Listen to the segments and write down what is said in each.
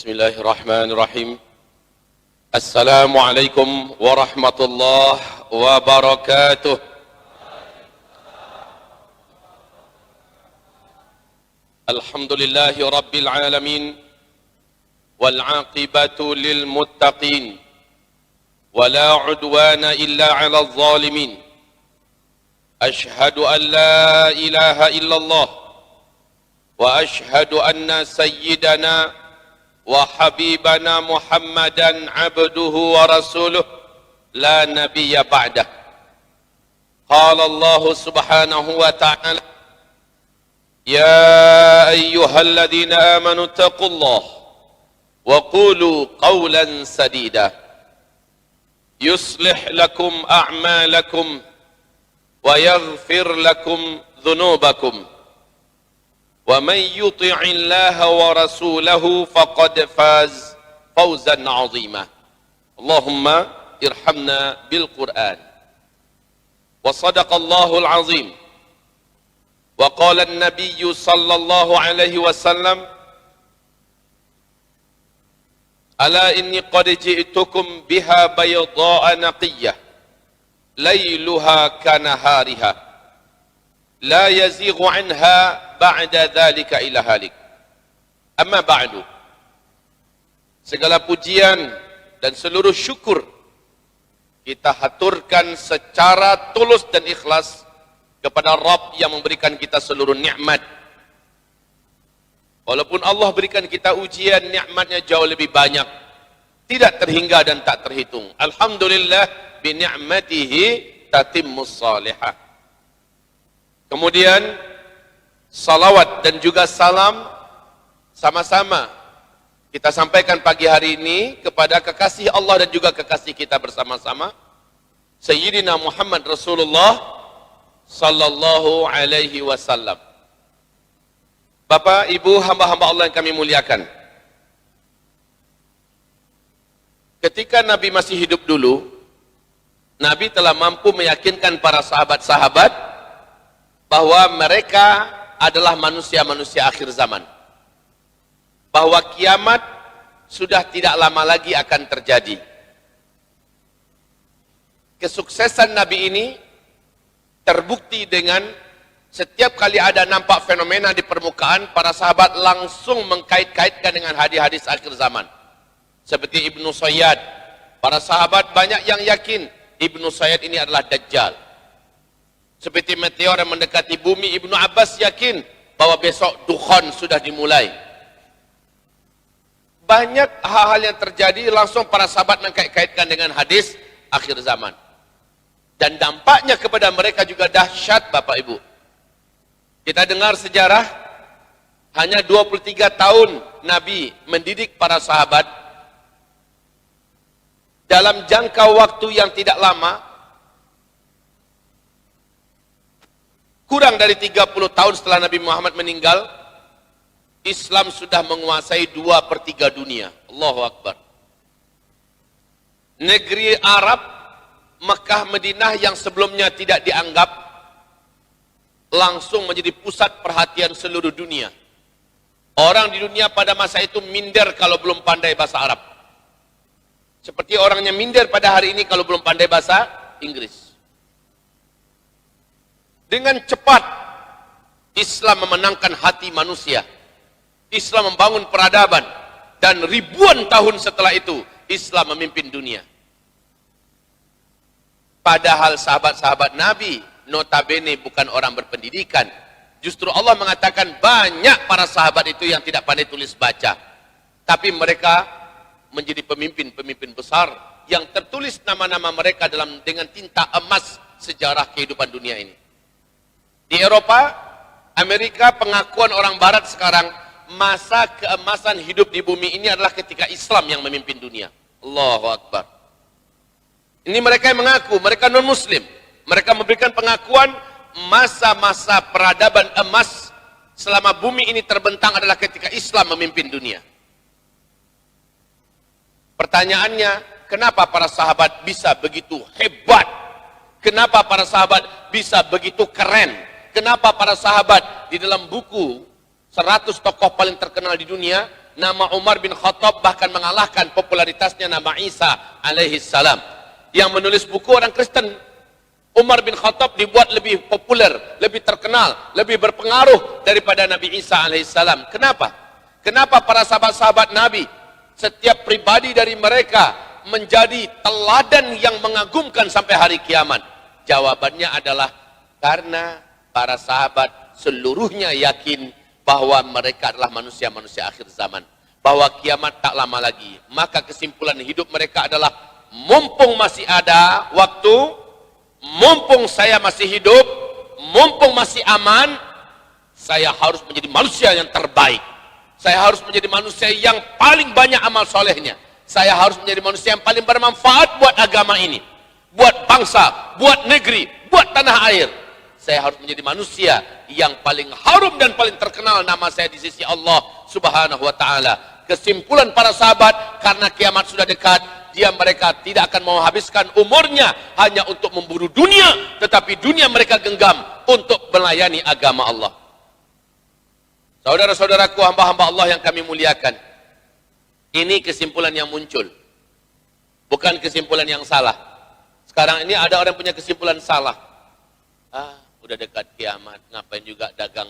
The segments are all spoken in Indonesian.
Bismillahirrahmanirrahim. Assalamualaikum warahmatullahi wabarakatuh. Alhamdulillahi rabbil alamin wal aqibatu lil muttaqin wala udwana illa 'alal zalimin. Ashhadu an la ilaha illallah wa ashhadu anna sayyidana wa habibana Muhammadan abduhu wa rasuluh la nabiyya ba'dah. Qala Allah subhanahu wa ta'ala ya ayyuhalladzina amanu taqullaha wa qulu qawlan sadida yuslih lakum a'malakum wa yaghfir lakum dhunubakum ومن يطع الله ورسوله فقد فاز فوزا عظيما اللهم ارحمنا بالقرآن وصدق الله العظيم وقال النبي صلى الله عليه وسلم ألا إني قد جئتكم بها بيضاء نقية ليلها كنهارها لا يزيغ عنها ba'da dzalika ila halik. Amma ba'du. Segala pujian dan seluruh syukur kita haturkan secara tulus dan ikhlas kepada Rabb yang memberikan kita seluruh nikmat. Walaupun Allah berikan kita ujian, nikmatnya jauh lebih banyak, tidak terhingga dan tak terhitung. Alhamdulillah bi ni'matihi tatimmus salihah. Kemudian salawat dan juga salam sama-sama kita sampaikan pagi hari ini kepada kekasih Allah dan juga kekasih kita bersama-sama Sayyidina Muhammad Rasulullah sallallahu alaihi wasallam. Bapak, Ibu, hamba-hamba Allah yang kami muliakan. Ketika Nabi masih hidup dulu, Nabi telah mampu meyakinkan para sahabat-sahabat bahwa mereka adalah manusia-manusia akhir zaman. Bahwa kiamat sudah tidak lama lagi akan terjadi. Kesuksesan Nabi ini terbukti dengan setiap kali ada nampak fenomena di permukaan, para sahabat langsung mengkait-kaitkan dengan hadis-hadis akhir zaman. Seperti Ibnu Sayyad, para sahabat banyak yang yakin Ibnu Sayyad ini adalah Dajjal. Seperti meteor yang mendekati bumi, Ibnu Abbas yakin bahwa besok dukhan sudah dimulai. Banyak hal-hal yang terjadi langsung para sahabat mengkait-kaitkan dengan hadis akhir zaman. Dan dampaknya kepada mereka juga dahsyat, Bapak Ibu. Kita dengar sejarah, hanya 23 tahun Nabi mendidik para sahabat. Dalam jangka waktu yang tidak lama, kurang dari 30 tahun setelah Nabi Muhammad meninggal, Islam sudah menguasai 2/3 dunia. Allahu Akbar. Negeri Arab, Mekah, Madinah yang sebelumnya tidak dianggap, langsung menjadi pusat perhatian seluruh dunia. Orang di dunia pada masa itu minder kalau belum pandai bahasa Arab. Seperti orangnya minder pada hari ini kalau belum pandai bahasa Inggris. Dengan cepat Islam memenangkan hati manusia. Islam membangun peradaban, dan ribuan tahun setelah itu Islam memimpin dunia. Padahal sahabat-sahabat Nabi notabene bukan orang berpendidikan. Justru Allah mengatakan banyak para sahabat itu yang tidak pandai tulis baca, tapi mereka menjadi pemimpin-pemimpin besar yang tertulis nama-nama mereka dengan tinta emas sejarah kehidupan dunia ini. Di Eropa, Amerika, pengakuan orang Barat sekarang, masa keemasan hidup di bumi ini adalah ketika Islam yang memimpin dunia. Allahu Akbar. Ini mereka yang mengaku, mereka non-muslim. Mereka memberikan pengakuan masa-masa peradaban emas selama bumi ini terbentang adalah ketika Islam memimpin dunia. Pertanyaannya, kenapa para sahabat bisa begitu hebat? Kenapa para sahabat bisa begitu keren? Kenapa para sahabat di dalam buku 100 tokoh paling terkenal di dunia nama Umar bin Khattab bahkan mengalahkan popularitasnya nama Isa alaihi salam. Yang menulis buku orang Kristen. Umar bin Khattab dibuat lebih populer, lebih terkenal, lebih berpengaruh daripada Nabi Isa alaihi salam. Kenapa? Kenapa para sahabat-sahabat Nabi, setiap pribadi dari mereka menjadi teladan yang mengagumkan sampai hari kiamat? Jawabannya adalah karena para sahabat seluruhnya yakin bahwa mereka adalah manusia-manusia akhir zaman, bahwa kiamat tak lama lagi. Maka kesimpulan hidup mereka adalah, mumpung masih ada waktu, mumpung saya masih hidup, mumpung masih aman, saya harus menjadi manusia yang terbaik. Saya harus menjadi manusia yang paling banyak amal solehnya. Saya harus menjadi manusia yang paling bermanfaat buat agama ini, buat bangsa, buat negeri, buat tanah air. Saya harus menjadi manusia yang paling harum dan paling terkenal nama saya di sisi Allah Subhanahu wa ta'ala. Kesimpulan para sahabat, karena kiamat sudah dekat, mereka tidak akan menghabiskan umurnya hanya untuk memburu dunia, tetapi dunia mereka genggam untuk melayani agama Allah. Saudara-saudaraku, hamba-hamba Allah yang kami muliakan, ini kesimpulan yang muncul, bukan kesimpulan yang salah. Sekarang ini ada orang punya kesimpulan salah. Udah dekat kiamat, ngapain juga dagang,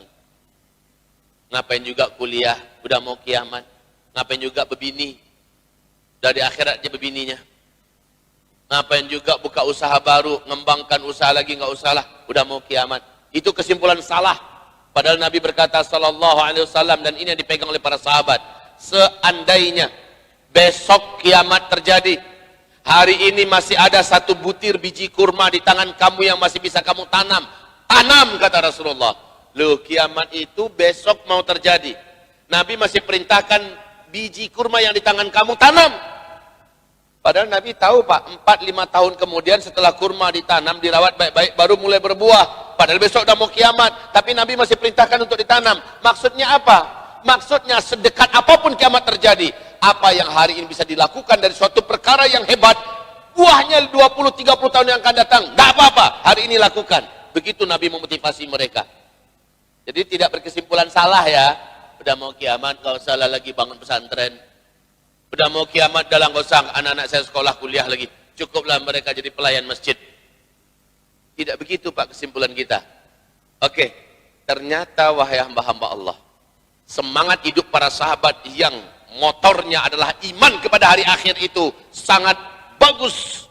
ngapain juga kuliah, udah mau kiamat, ngapain juga bebini, dari akhirat aja bebininya, ngapain juga buka usaha baru, ngembangkan usaha lagi, nggak usah lah, udah mau kiamat. Itu kesimpulan salah. Padahal Nabi berkata sallallahu alaihi wasallam, dan ini yang dipegang oleh para sahabat, seandainya besok kiamat terjadi, hari ini masih ada satu butir biji kurma di tangan kamu yang masih bisa kamu tanam, tanam, kata Rasulullah. Loh, kiamat itu besok mau terjadi, Nabi masih perintahkan biji kurma yang di tangan kamu tanam. Padahal Nabi tahu Pak, 4-5 tahun kemudian setelah kurma ditanam, dirawat baik-baik, baru mulai berbuah. Padahal besok udah mau kiamat, tapi Nabi masih perintahkan untuk ditanam. Maksudnya apa? Maksudnya sedekat apapun kiamat terjadi, apa yang hari ini bisa dilakukan dari suatu perkara yang hebat, buahnya 20-30 tahun yang akan datang, gak apa-apa, hari ini lakukan. Begitu Nabi memotivasi mereka. Jadi tidak berkesimpulan salah ya. Udah mau kiamat, gak usah lagi bangun pesantren. Udah mau kiamat, dah gak usah anak-anak saya sekolah kuliah lagi. Cukuplah mereka jadi pelayan masjid. Tidak begitu Pak kesimpulan kita. Oke, ternyata wahai hamba-hamba Allah, semangat hidup para sahabat yang motornya adalah iman kepada hari akhir itu sangat bagus.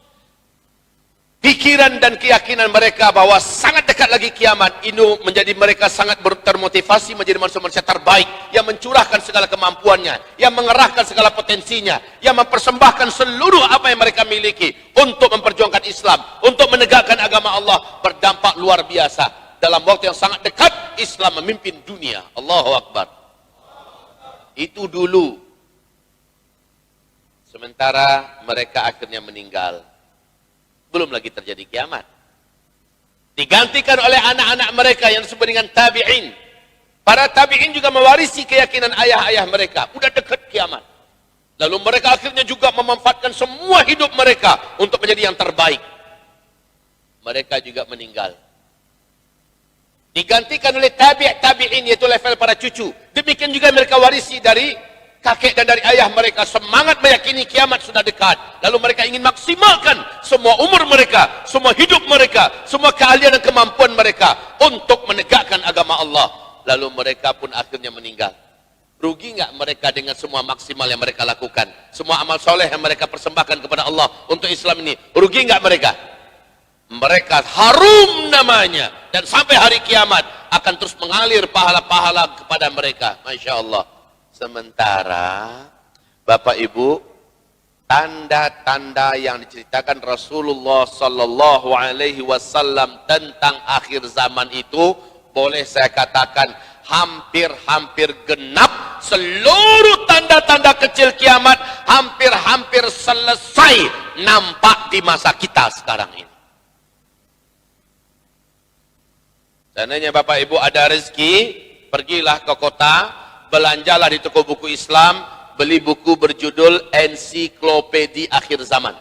Pikiran dan keyakinan mereka bahwa sangat dekat lagi kiamat, itu menjadi mereka sangat termotivasi menjadi manusia-manusia terbaik, yang mencurahkan segala kemampuannya, yang mengerahkan segala potensinya, yang mempersembahkan seluruh apa yang mereka miliki untuk memperjuangkan Islam, untuk menegakkan agama Allah. Berdampak luar biasa. Dalam waktu yang sangat dekat, Islam memimpin dunia. Allahu Akbar. Itu dulu. Sementara mereka akhirnya meninggal. Belum lagi terjadi kiamat. Digantikan oleh anak-anak mereka yang disebut dengan tabi'in. Para tabi'in juga mewarisi keyakinan ayah-ayah mereka. Udah dekat kiamat. Lalu mereka akhirnya juga memanfaatkan semua hidup mereka untuk menjadi yang terbaik. Mereka juga meninggal. Digantikan oleh tabi'in, yaitu level para cucu. Demikian juga mereka warisi dari kakek dan dari ayah mereka, semangat meyakini kiamat sudah dekat. Lalu mereka ingin maksimalkan semua umur mereka, semua hidup mereka, semua keahlian dan kemampuan mereka untuk menegakkan agama Allah. Lalu mereka pun akhirnya meninggal. Rugi nggak mereka dengan semua maksimal yang mereka lakukan, semua amal soleh yang mereka persembahkan kepada Allah untuk Islam ini? Rugi nggak mereka? Mereka harum namanya, dan sampai hari kiamat akan terus mengalir pahala-pahala kepada mereka. Masya Allah. Sementara Bapak Ibu, tanda-tanda yang diceritakan Rasulullah Sallallahu Alaihi Wasallam tentang akhir zaman itu, boleh saya katakan hampir-hampir genap. Seluruh tanda-tanda kecil kiamat hampir-hampir selesai nampak di masa kita sekarang ini. Seandainya Bapak Ibu ada rezeki, pergilah ke kota, belanjalah di toko buku Islam, beli buku berjudul Ensiklopedia Akhir Zaman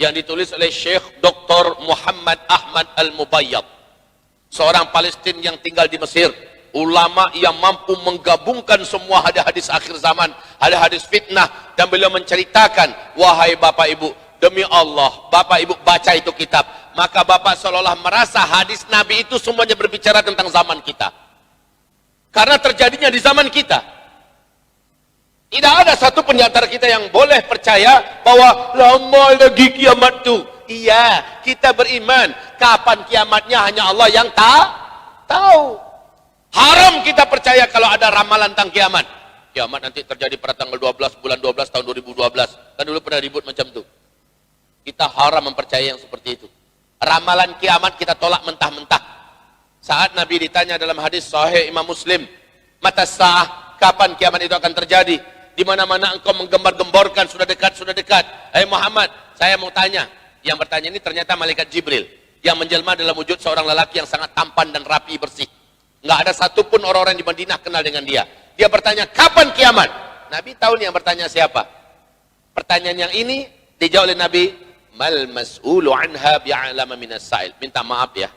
yang ditulis oleh Syekh Dr. Muhammad Ahmad Al-Mubayyad, seorang Palestina yang tinggal di Mesir, ulama yang mampu menggabungkan semua hadis-hadis akhir zaman, hadis-hadis fitnah, dan beliau menceritakan, wahai bapak ibu, demi Allah, bapak ibu baca itu kitab, maka bapak seolah-olah merasa hadis Nabi itu semuanya berbicara tentang zaman kita. Karena terjadinya di zaman kita. Tidak ada satu pun di antara kita yang boleh percaya bahwa lama lagi kiamat itu. Iya, kita beriman. Kapan kiamatnya hanya Allah yang tahu. Haram kita percaya kalau ada ramalan tentang kiamat. Kiamat nanti terjadi pada tanggal 12 bulan 12 tahun 2012. Kan dulu pernah ribut macam itu. Kita haram mempercayai yang seperti itu. Ramalan kiamat kita tolak mentah-mentah. Saat Nabi ditanya dalam hadis sahih Imam Muslim, mata sa'ah, kapan kiamat itu akan terjadi? Di mana-mana engkau menggembar-gemborkan, sudah dekat, sudah dekat. Hai Muhammad, saya mau tanya. Yang bertanya ini ternyata malaikat Jibril, yang menjelma dalam wujud seorang lelaki yang sangat tampan dan rapi bersih. Nggak ada satupun orang-orang di Madinah kenal dengan dia. Dia bertanya, kapan kiamat? Nabi tahu nih yang bertanya siapa. Pertanyaan yang ini dijawab oleh Nabi, mal mas'ulu anha bi'alama minas sa'il. Minta maaf ya.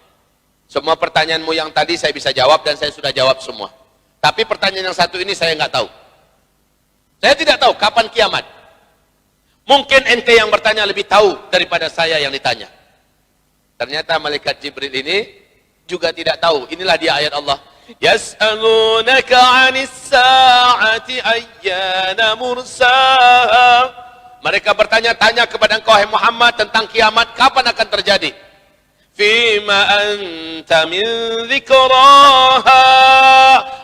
Semua pertanyaanmu yang tadi saya bisa jawab dan saya sudah jawab semua. Tapi pertanyaan yang satu ini saya nggak tahu. Saya tidak tahu kapan kiamat. Mungkin ente yang bertanya lebih tahu daripada saya yang ditanya. Ternyata malaikat Jibril ini juga tidak tahu. Inilah dia ayat Allah. Yas'alunaka 'anis sa'ati ayyana mursaha. Mereka bertanya-tanya kepada engkau, hai Muhammad, tentang kiamat kapan akan terjadi. Fima anta min dzikraha.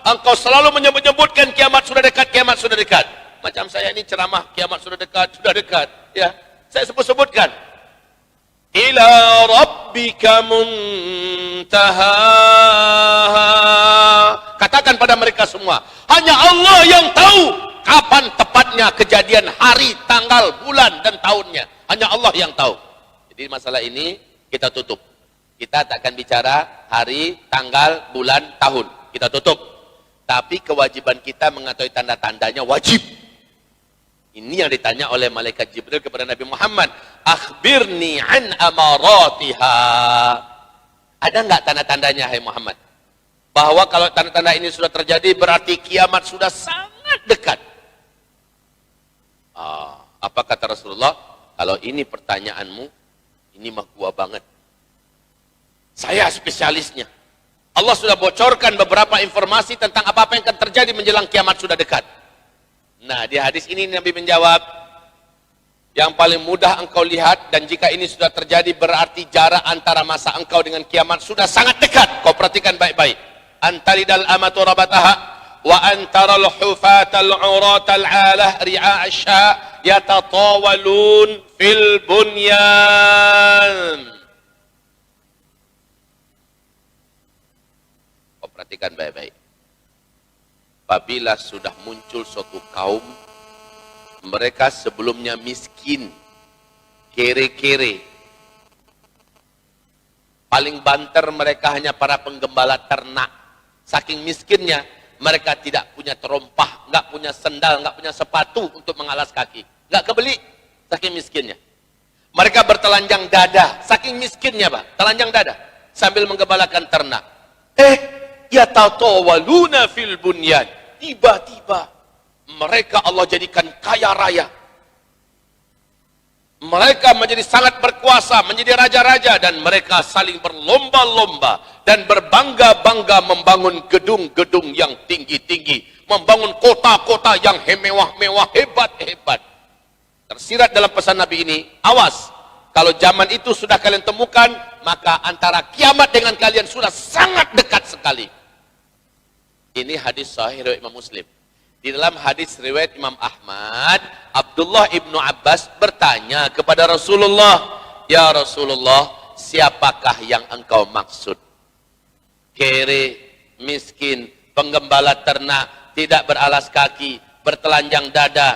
Engkau selalu menyebut-nyebutkan kiamat sudah dekat, kiamat sudah dekat. Macam saya ini ceramah kiamat sudah dekat, ya. Saya sebut-sebutkan. Ila rabbika muntaha. Katakan pada mereka semua, hanya Allah yang tahu kapan tepatnya kejadian hari, tanggal, bulan, dan tahunnya. Hanya Allah yang tahu. Jadi masalah ini kita tutup. Kita tak akan bicara hari, tanggal, bulan, tahun. Kita tutup. Tapi kewajiban kita mengetahui tanda-tandanya wajib. Ini yang ditanya oleh malaikat Jibril kepada Nabi Muhammad. Akhbirni an amaratiha. Ada enggak tanda-tandanya, hai Muhammad? Bahwa kalau tanda-tanda ini sudah terjadi, berarti kiamat sudah sangat dekat. Apa kata Rasulullah? Kalau ini pertanyaanmu, ini mah gua banget. Saya spesialisnya. Allah sudah bocorkan beberapa informasi tentang apa-apa yang akan terjadi menjelang kiamat sudah dekat. Nah, di hadis ini Nabi menjawab, yang paling mudah engkau lihat, dan jika ini sudah terjadi berarti jarak antara masa engkau dengan kiamat sudah sangat dekat. Kau perhatikan baik-baik. Antaridal amatu rabataha wa antaral hufatal uratal alah ri'a asya yatatawalun fil bunyan. Kau perhatikan baik-baik. Apabila sudah muncul suatu kaum, mereka sebelumnya miskin, kere-kere, paling banter mereka hanya para penggembala ternak. Saking miskinnya, mereka tidak punya terompah, nggak punya sendal, nggak punya sepatu untuk mengalas kaki, nggak kebeli, saking miskinnya. Mereka bertelanjang dada, saking miskinnya, Pak, telanjang dada, sambil menggembalakan ternak. Yatatawaluna fil bunyan. Tiba-tiba mereka Allah jadikan kaya raya. Mereka menjadi sangat berkuasa, menjadi raja-raja, dan mereka saling berlomba-lomba dan berbangga-bangga membangun gedung-gedung yang tinggi-tinggi, membangun kota-kota yang mewah-mewah, hebat-hebat. Tersirat dalam pesan Nabi ini, awas, kalau zaman itu sudah kalian temukan, maka antara kiamat dengan kalian sudah sangat dekat sekali. Ini hadis sahih riwayat Imam Muslim. Di dalam hadis riwayat Imam Ahmad, Abdullah ibnu Abbas bertanya kepada Rasulullah, ya Rasulullah, siapakah yang engkau maksud? Kere, miskin, penggembala ternak, tidak beralas kaki, bertelanjang dada,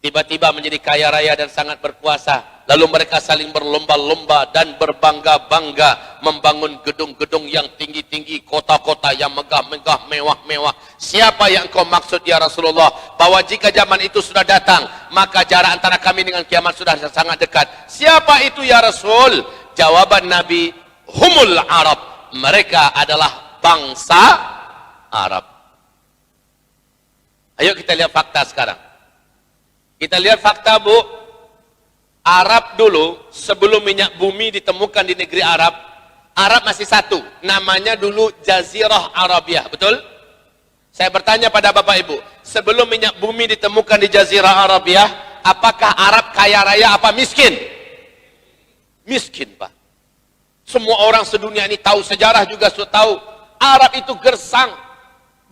tiba-tiba menjadi kaya raya dan sangat berkuasa. Lalu mereka saling berlomba-lomba dan berbangga-bangga membangun gedung-gedung yang tinggi-tinggi, kota-kota yang megah-megah, mewah-mewah. Siapa yang kau maksud ya Rasulullah? Bahwa jika zaman itu sudah datang, maka jarak antara kami dengan kiamat sudah sangat dekat. Siapa itu ya Rasul? Jawaban Nabi, humul Arab. Mereka adalah bangsa Arab. Ayo kita lihat fakta sekarang. Kita lihat fakta, Bu. Arab dulu, sebelum minyak bumi ditemukan di negeri Arab, Arab masih satu. Namanya dulu Jazirah Arabiah. Betul? Saya bertanya pada Bapak Ibu, sebelum minyak bumi ditemukan di Jazirah Arabiah, apakah Arab kaya raya apa miskin? Miskin, Pak. Semua orang sedunia ini tahu, sejarah juga sudah tahu. Arab itu gersang.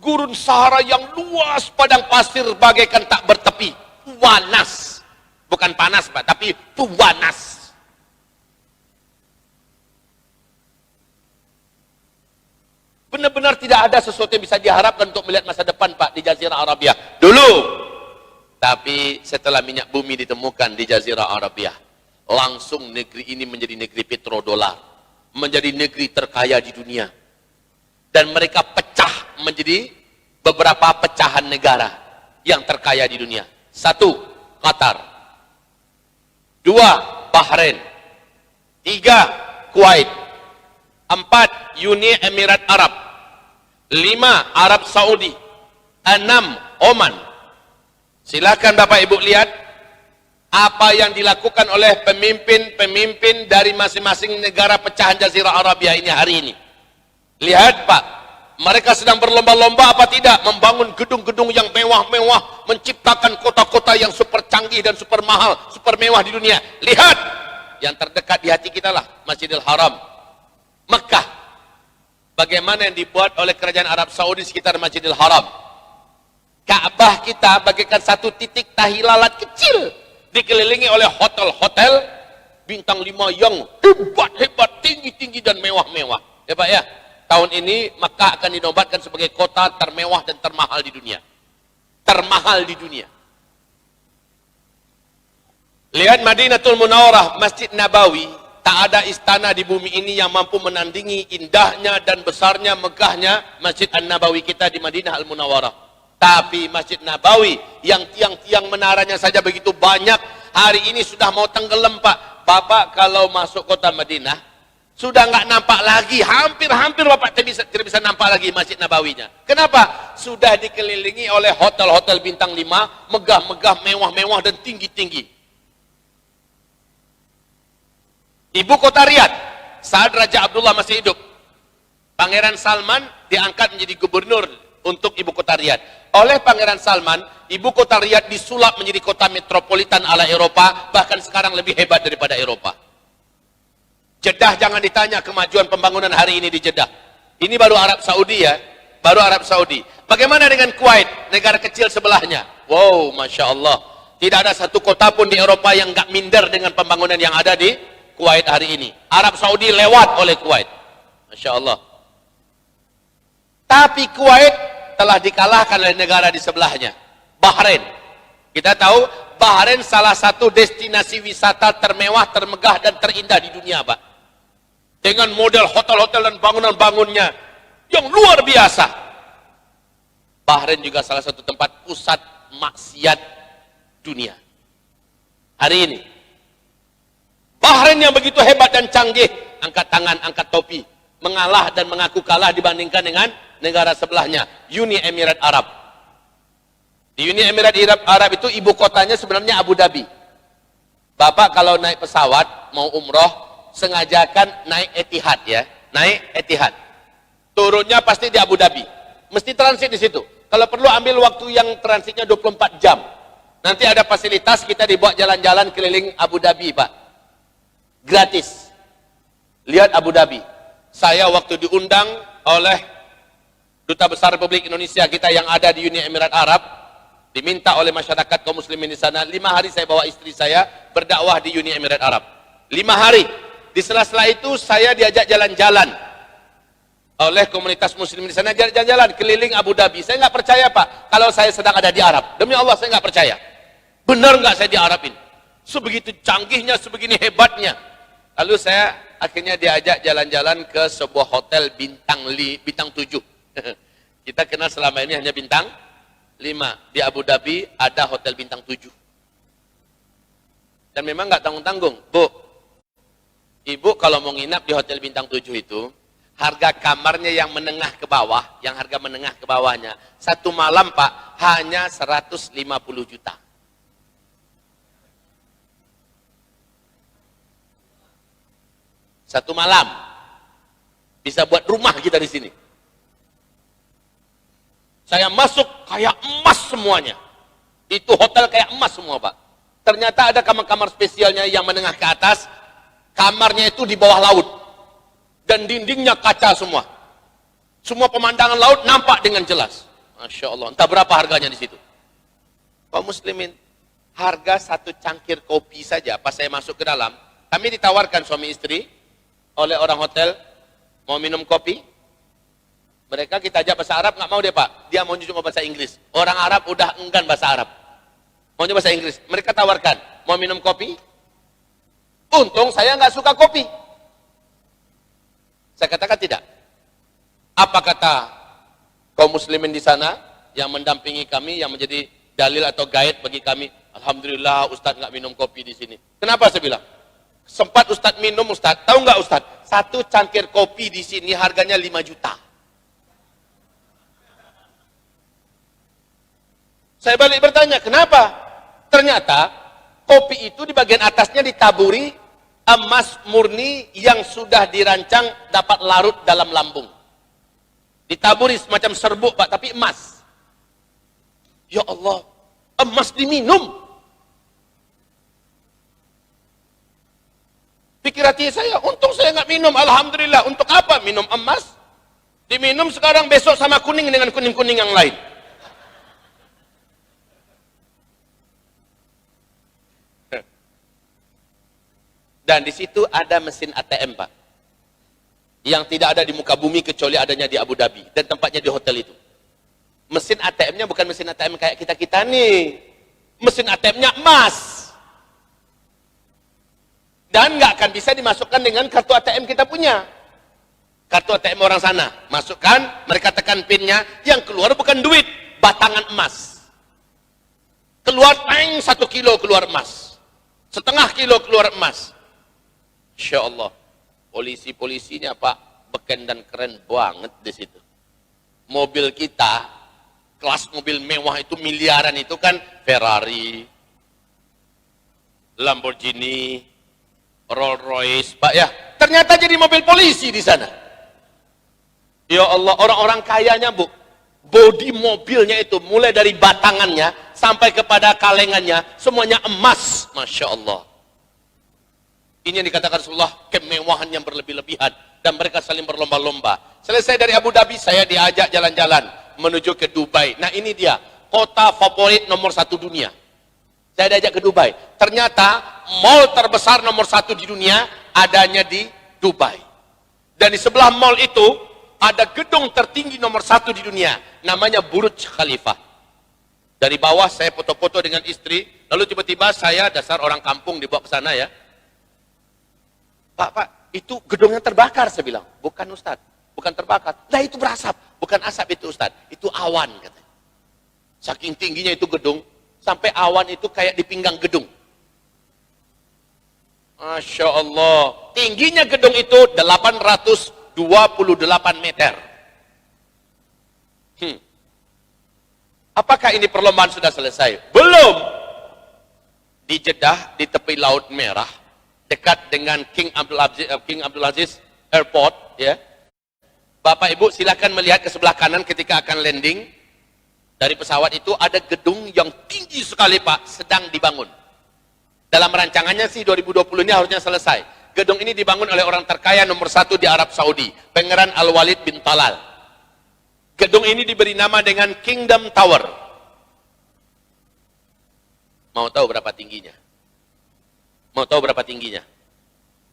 Gurun Sahara yang luas, padang pasir bagaikan tak bertepi. Puanas. Bukan panas, Pak, tapi puanas. Benar-benar tidak ada sesuatu yang bisa diharapkan untuk melihat masa depan, Pak, di Jazirah Arabiah. Dulu. Tapi setelah minyak bumi ditemukan di Jazirah Arabiah, langsung negeri ini menjadi negeri petrodolar. Menjadi negeri terkaya di dunia. Dan mereka pecah menjadi beberapa pecahan negara yang terkaya di dunia. 1. Qatar. 2. Bahrain. 3. Kuwait. 4. Uni Emirat Arab. 5. Arab Saudi. 6. Oman. Silakan Bapak Ibu lihat apa yang dilakukan oleh pemimpin-pemimpin dari masing-masing negara pecahan Jazirah Arabiah ini hari ini. Lihat, Pak, mereka sedang berlomba-lomba apa tidak membangun gedung-gedung yang mewah-mewah, menciptakan kota-kota yang super canggih dan super mahal, super mewah di dunia. Lihat, yang terdekat di hati kita lah Masjidil Haram, Mekah. Bagaimana yang dibuat oleh kerajaan Arab Saudi sekitar Masjidil Haram. Ka'bah kita bagaikan satu titik tahi lalat kecil, dikelilingi oleh hotel-hotel bintang 5 yang hebat-hebat, tinggi-tinggi dan mewah-mewah. Ya Pak ya, tahun ini Makkah akan dinobatkan sebagai kota termewah dan termahal di dunia. Termahal di dunia. Lihat Madinatul Munawwarah, Masjid Nabawi, tak ada istana di bumi ini yang mampu menandingi indahnya dan besarnya, megahnya Masjid An-Nabawi kita di Madinah Al-Munawwarah. Tapi Masjid Nabawi yang tiang-tiang menaranya saja begitu banyak, hari ini sudah mau tenggelam, Pak. Bapak kalau masuk kota Madinah, sudah nggak nampak lagi, hampir-hampir Bapak tidak bisa nampak lagi Masjid Nabawinya. Kenapa? Sudah dikelilingi oleh hotel-hotel bintang 5, megah-megah, mewah-mewah dan tinggi-tinggi. Ibu kota Riyadh, saat Raja Abdullah masih hidup, Pangeran Salman diangkat menjadi gubernur untuk ibu kota Riyadh. Oleh Pangeran Salman, ibu kota Riyadh disulap menjadi kota metropolitan ala Eropa, bahkan sekarang lebih hebat daripada Eropa. Jeddah jangan ditanya kemajuan pembangunan hari ini di Jeddah. Ini baru Arab Saudi ya, baru Arab Saudi. Bagaimana dengan Kuwait, negara kecil sebelahnya? Wow, Masya Allah. Tidak ada satu kota pun di Eropa yang nggak minder dengan pembangunan yang ada di Kuwait hari ini. Arab Saudi lewat oleh Kuwait. Masya Allah. Tapi Kuwait telah dikalahkan oleh negara di sebelahnya, Bahrain. Kita tahu Bahrain salah satu destinasi wisata termewah, termegah dan terindah di dunia, Pak. Dengan model hotel-hotel dan bangunan-bangunnya yang luar biasa. Bahrain juga salah satu tempat pusat maksiat dunia. Hari ini Bahrain yang begitu hebat dan canggih, angkat tangan, angkat topi, mengalah dan mengaku kalah dibandingkan dengan negara sebelahnya, Uni Emirat Arab. Di Uni Emirat Arab itu ibu kotanya sebenarnya Abu Dhabi. Bapak kalau naik pesawat mau umroh, sengajakan naik Etihad ya, naik Etihad. Turunnya pasti di Abu Dhabi. Mesti transit di situ. Kalau perlu ambil waktu yang transitnya 24 jam. Nanti ada fasilitas kita dibawa jalan-jalan keliling Abu Dhabi, Pak. Gratis. Lihat Abu Dhabi. Saya waktu diundang oleh Duta Besar Republik Indonesia kita yang ada di Uni Emirat Arab, diminta oleh masyarakat kaum muslimin di sana, 5 hari saya bawa istri saya berdakwah di Uni Emirat Arab. 5 hari. Di sela-sela itu saya diajak jalan-jalan oleh komunitas muslim di sana, jalan-jalan keliling Abu Dhabi. Saya nggak percaya, Pak, kalau saya sedang ada di Arab. Demi Allah saya nggak percaya. Benar nggak saya di Arab ini? Sebegitu canggihnya, sebegini hebatnya. Lalu saya akhirnya diajak jalan-jalan ke sebuah hotel bintang 7. Kita kenal selama ini hanya bintang 5. Di Abu Dhabi ada hotel bintang 7. Dan memang nggak tanggung-tanggung. Bu, ibu kalau mau nginap di hotel bintang 7 itu, harga kamarnya yang menengah ke bawah, yang harga menengah ke bawahnya, satu malam Pak, hanya 150 juta. Satu malam. Bisa buat rumah kita di sini. Saya masuk kayak emas semuanya. Itu hotel kayak emas semua Pak. Ternyata ada kamar-kamar spesialnya yang menengah ke atas, kamarnya itu di bawah laut. Dan dindingnya kaca semua. Semua pemandangan laut nampak dengan jelas. Masya Allah. Entah berapa harganya di situ. Kaum muslimin, harga satu cangkir kopi saja, pas saya masuk ke dalam, kami ditawarkan suami istri oleh orang hotel, mau minum kopi. Mereka kita ajak bahasa Arab, nggak mau dia Pak. Dia mau cuma bahasa Inggris. Orang Arab udah enggan bahasa Arab. Maunya bahasa Inggris. Mereka tawarkan, mau minum kopi? Untung saya nggak suka kopi. Saya katakan tidak. Apa kata kaum muslimin di sana yang mendampingi kami, yang menjadi dalil atau guide bagi kami? Alhamdulillah Ustadz nggak minum kopi di sini. Kenapa saya bilang? Sempat Ustadz minum Ustadz. Tahu nggak Ustadz? Satu cangkir kopi di sini harganya 5 juta. Saya balik bertanya, kenapa? Ternyata kopi itu di bagian atasnya ditaburi emas murni yang sudah dirancang dapat larut dalam lambung. Ditaburi semacam serbuk Pak, tapi emas. Ya Allah, emas diminum. Pikir hati saya, untung saya nggak minum, alhamdulillah. Untuk apa minum emas? Diminum sekarang, besok sama kuning dengan kuning-kuning yang lain. Dan di situ ada mesin ATM Pak, yang tidak ada di muka bumi kecuali adanya di Abu Dhabi dan tempatnya di hotel itu. Mesin ATM-nya bukan mesin ATM kayak kita nih, mesin ATM-nya emas, dan nggak akan bisa dimasukkan dengan kartu ATM kita punya. Kartu ATM orang sana, masukkan, mereka tekan pinnya, yang keluar bukan duit, batangan emas. Keluar 1 kilo keluar emas, setengah kilo keluar emas. Insya Allah, polisi-polisinya Pak, beken dan keren banget di situ. Mobil kita, kelas mobil mewah itu miliaran itu kan Ferrari, Lamborghini, Rolls Royce, Pak ya. Ternyata jadi mobil polisi di sana. Ya Allah, orang-orang kayanya Bu, bodi mobilnya itu mulai dari batangannya sampai kepada kalengannya semuanya emas, Masya Allah. Ini yang dikatakan Rasulullah, kemewahan yang berlebih-lebihan, dan mereka saling berlomba-lomba. Selesai dari Abu Dhabi, saya diajak jalan-jalan menuju ke Dubai. Nah ini dia, kota favorit nomor 1 dunia. Saya diajak ke Dubai. Ternyata mall terbesar nomor 1 di dunia adanya di Dubai. Dan di sebelah mall itu ada gedung tertinggi nomor 1 di dunia, namanya Burj Khalifah. Dari bawah saya foto-foto dengan istri, lalu tiba-tiba saya, dasar orang kampung, dibawa ke sana ya. Pak, itu gedungnya terbakar, saya bilang. Bukan Ustadz, bukan terbakar. Lah itu berasap, bukan asap itu Ustadz, itu awan katanya. Saking tingginya itu gedung, sampai awan itu kayak di pinggang gedung. Masya Allah, tingginya gedung itu 828 meter. Apakah ini perlombaan sudah selesai? Belum. Di Jeddah, di tepi Laut Merah, dekat dengan King Abdul Aziz Airport, ya. Bapak Ibu silakan melihat ke sebelah kanan ketika akan landing dari pesawat itu, ada gedung yang tinggi sekali Pak, sedang dibangun. Dalam rancangannya sih 2020 ini harusnya selesai. Gedung ini dibangun oleh orang terkaya nomor 1 di Arab Saudi, Pangeran Al-Walid bin Talal. Gedung ini diberi nama dengan Kingdom Tower. Mau tahu berapa tingginya? Mau tahu berapa tingginya?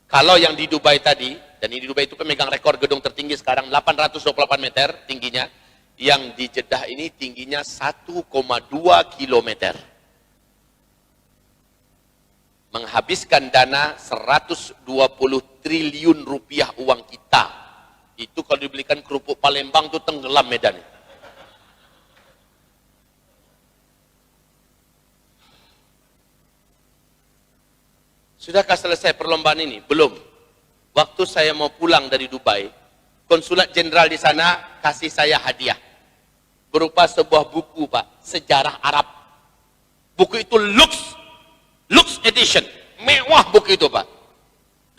Kalau yang di Dubai tadi, dan ini di Dubai itu pemegang rekor gedung tertinggi sekarang, 828 meter tingginya. Yang di Jeddah ini tingginya 1,2 kilometer. Menghabiskan dana 120 triliun rupiah uang kita. Itu kalau dibelikan kerupuk Palembang tuh tenggelam Medan. Sudahkah selesai perlombaan ini? Belum. Waktu saya mau pulang dari Dubai, konsulat jenderal di sana kasih saya hadiah berupa sebuah buku, Pak, sejarah Arab. Buku itu Lux edition, mewah buku itu, Pak,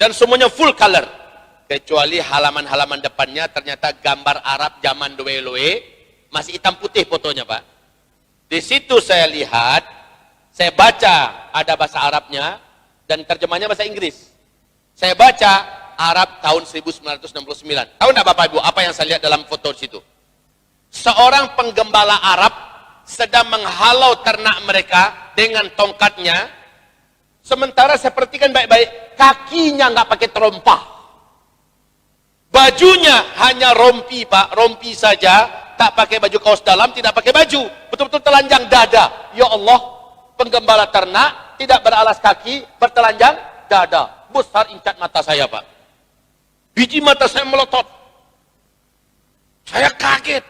dan semuanya full color kecuali halaman-halaman depannya ternyata gambar Arab zaman dulu masih hitam putih fotonya, Pak. Di situ saya lihat, saya baca ada bahasa Arabnya dan terjemahnya bahasa Inggris. Saya baca Arab tahun 1969. Tahu enggak Bapak Ibu apa yang saya lihat dalam foto di situ? Seorang penggembala Arab sedang menghalau ternak mereka dengan tongkatnya. Sementara saya perhatikan baik-baik, kakinya nggak pakai terompah. Bajunya hanya rompi, Pak, rompi saja, tak pakai baju kaos dalam, tidak pakai baju, betul-betul telanjang dada. Ya Allah, penggembala ternak tidak beralas kaki, bertelanjang dada. Besar incat mata saya, Pak. Biji mata saya melotot. Saya kaget.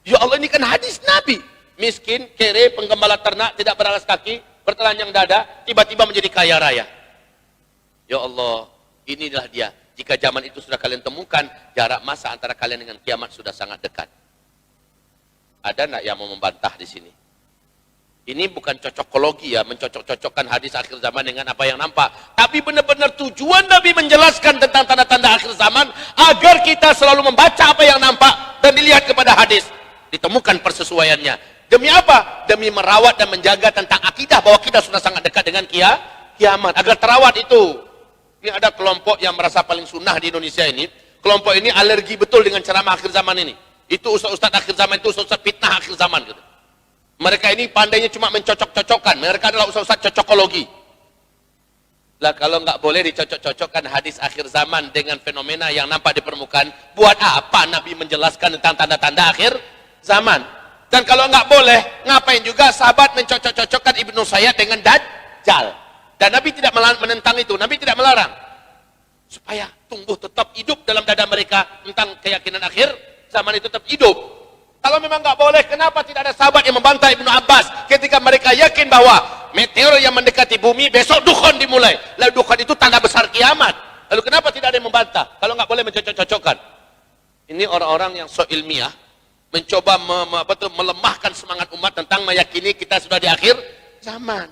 Ya Allah, ini kan hadis Nabi. Miskin, kere, penggembala ternak, tidak beralas kaki, bertelanjang dada, tiba-tiba menjadi kaya raya. Ya Allah, inilah dia. Jika zaman itu sudah kalian temukan, jarak masa antara kalian dengan kiamat sudah sangat dekat. Ada enggak yang mau membantah di sini? Ini bukan cocokologi ya, mencocok-cocokkan hadis akhir zaman dengan apa yang nampak. Tapi benar-benar tujuan Nabi menjelaskan tentang tanda-tanda akhir zaman, agar kita selalu membaca apa yang nampak dan dilihat kepada hadis. Ditemukan persesuaiannya. Demi apa? Demi merawat dan menjaga tentang akidah bahwa kita sudah sangat dekat dengan kiamat. Agar terawat itu. Ini ada kelompok yang merasa paling sunnah di Indonesia ini. Kelompok ini alergi betul dengan ceramah akhir zaman ini. Itu ustaz-ustaz akhir zaman, itu ustaz fitnah akhir zaman gitu. Mereka ini pandainya cuma mencocok-cocokkan. Mereka adalah ustaz cocokologi. Lah kalau nggak boleh dicocok-cocokkan hadis akhir zaman dengan fenomena yang nampak di permukaan, buat apa Nabi menjelaskan tentang tanda-tanda akhir zaman? Dan kalau nggak boleh, ngapain juga sahabat mencocok-cocokkan Ibnu Sayyad dengan Dajjal? Dan Nabi tidak menentang itu, Nabi tidak melarang. Supaya tumbuh tetap hidup dalam dada mereka tentang keyakinan akhir zaman itu tetap hidup. Kalau memang nggak boleh, kenapa tidak ada sahabat yang membantah Ibnu Abbas ketika mereka yakin bahwa meteor yang mendekati bumi besok dukhan dimulai. Lalu dukhan itu tanda besar kiamat. Lalu kenapa tidak ada yang membantah? Kalau nggak boleh mencocok-cocokkan. Ini orang-orang yang so ilmiah mencoba melemahkan semangat umat tentang meyakini kita sudah di akhir zaman.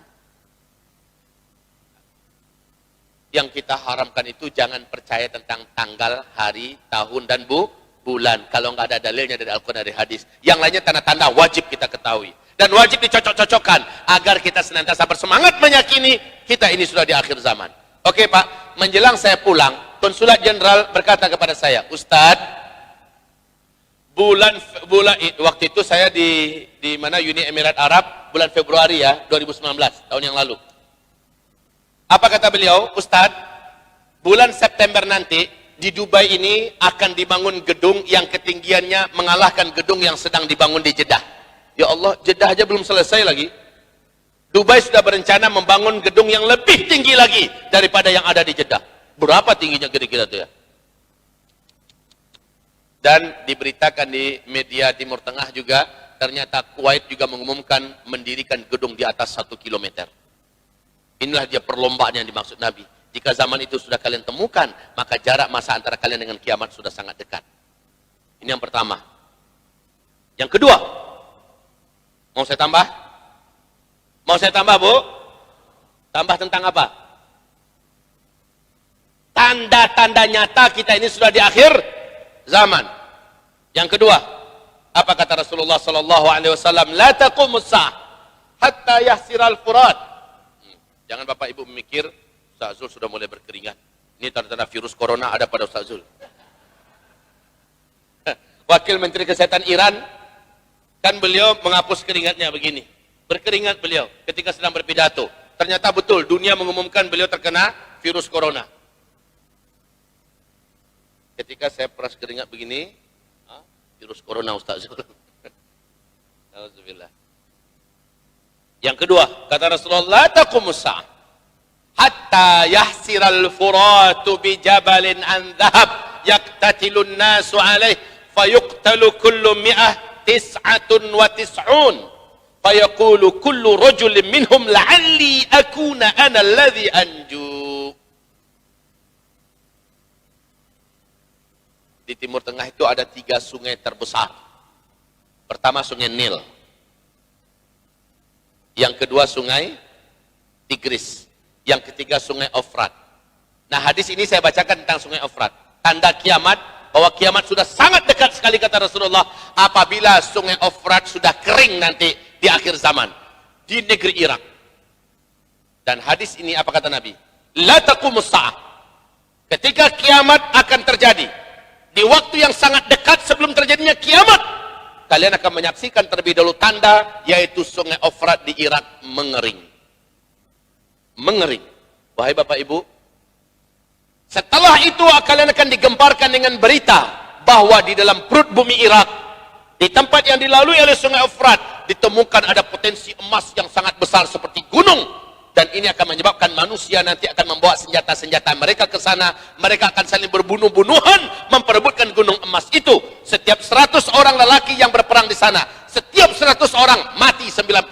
Yang kita haramkan itu jangan percaya tentang tanggal, hari, tahun, dan bulan. Kalau nggak ada dalilnya dari Al-Quran, dari hadis. Yang lainnya tanda-tanda wajib kita ketahui. Dan wajib dicocok-cocokkan agar kita senantiasa bersemangat meyakini kita ini sudah di akhir zaman. Oke Pak, menjelang saya pulang, konsulat jenderal berkata kepada saya, Ustadz, bulan waktu itu saya di mana Uni Emirat Arab, bulan Februari ya, 2019, tahun yang lalu. Apa kata beliau? Ustadz, bulan September nanti di Dubai ini akan dibangun gedung yang ketinggiannya mengalahkan gedung yang sedang dibangun di Jeddah. Ya Allah, Jeddah aja belum selesai lagi. Dubai sudah berencana membangun gedung yang lebih tinggi lagi daripada yang ada di Jeddah. Berapa tingginya kira-kira itu ya? Dan diberitakan di media Timur Tengah juga, ternyata Kuwait juga mengumumkan mendirikan gedung di atas 1 kilometer. Inilah dia perlombaan yang dimaksud Nabi. Jika zaman itu sudah kalian temukan, maka jarak masa antara kalian dengan kiamat sudah sangat dekat. Ini yang pertama. Yang kedua, mau saya tambah? Mau saya tambah, Bu? Tambah tentang apa? Tanda-tanda nyata kita ini sudah di akhir zaman. Yang kedua, apa kata Rasulullah sallallahu alaihi wasallam? La taqumus sa'ah hatta yahsiral furat. Jangan Bapak Ibu memikir Ustaz Zul sudah mulai berkeringat. Ini tanda-tanda virus corona ada pada Ustaz Zul. Wakil Menteri Kesehatan Iran, kan beliau menghapus keringatnya begini. Berkeringat beliau ketika sedang berpidato. Ternyata betul, dunia mengumumkan beliau terkena virus corona. Ketika saya peras keringat begini, virus corona Ustaz Zul. Alhamdulillah. Yang kedua, kata Rasulullah, la taqumus sa'ah hatta yahsiral furatu bi jabalin an dhahab yaqtatilun nasu alaih fayuqtalu kullu mi'ah tis'atun wa tis'un fayaqulu kullu rajulin minhum la'alli akuna ana alladhi anju. Di Timur Tengah itu ada 3 sungai terbesar. Pertama sungai Nil. Yang kedua sungai Tigris. Yang ketiga sungai Efrat. Nah, hadis ini saya bacakan tentang sungai Efrat. Tanda kiamat, bahwa kiamat sudah sangat dekat sekali kata Rasulullah, apabila sungai Efrat sudah kering nanti di akhir zaman di negeri Irak. Dan hadis ini apa kata Nabi? La taqumus sa'ah. Ketika kiamat akan terjadi, di waktu yang sangat dekat sebelum terjadinya kiamat, kalian akan menyaksikan terlebih dahulu tanda, yaitu sungai Efrat di Irak mengering. Mengering. Wahai Bapak Ibu, setelah itu kalian akan digemparkan dengan berita bahwa di dalam perut bumi Irak, di tempat yang dilalui oleh sungai Efrat, ditemukan ada potensi emas yang sangat besar seperti gunung. Dan ini akan menyebabkan manusia nanti akan membawa senjata-senjata mereka ke sana. Mereka akan saling berbunuh-bunuhan memperebutkan gunung emas itu. Setiap 100 orang lelaki yang berperang di sana, setiap 100 orang mati 99,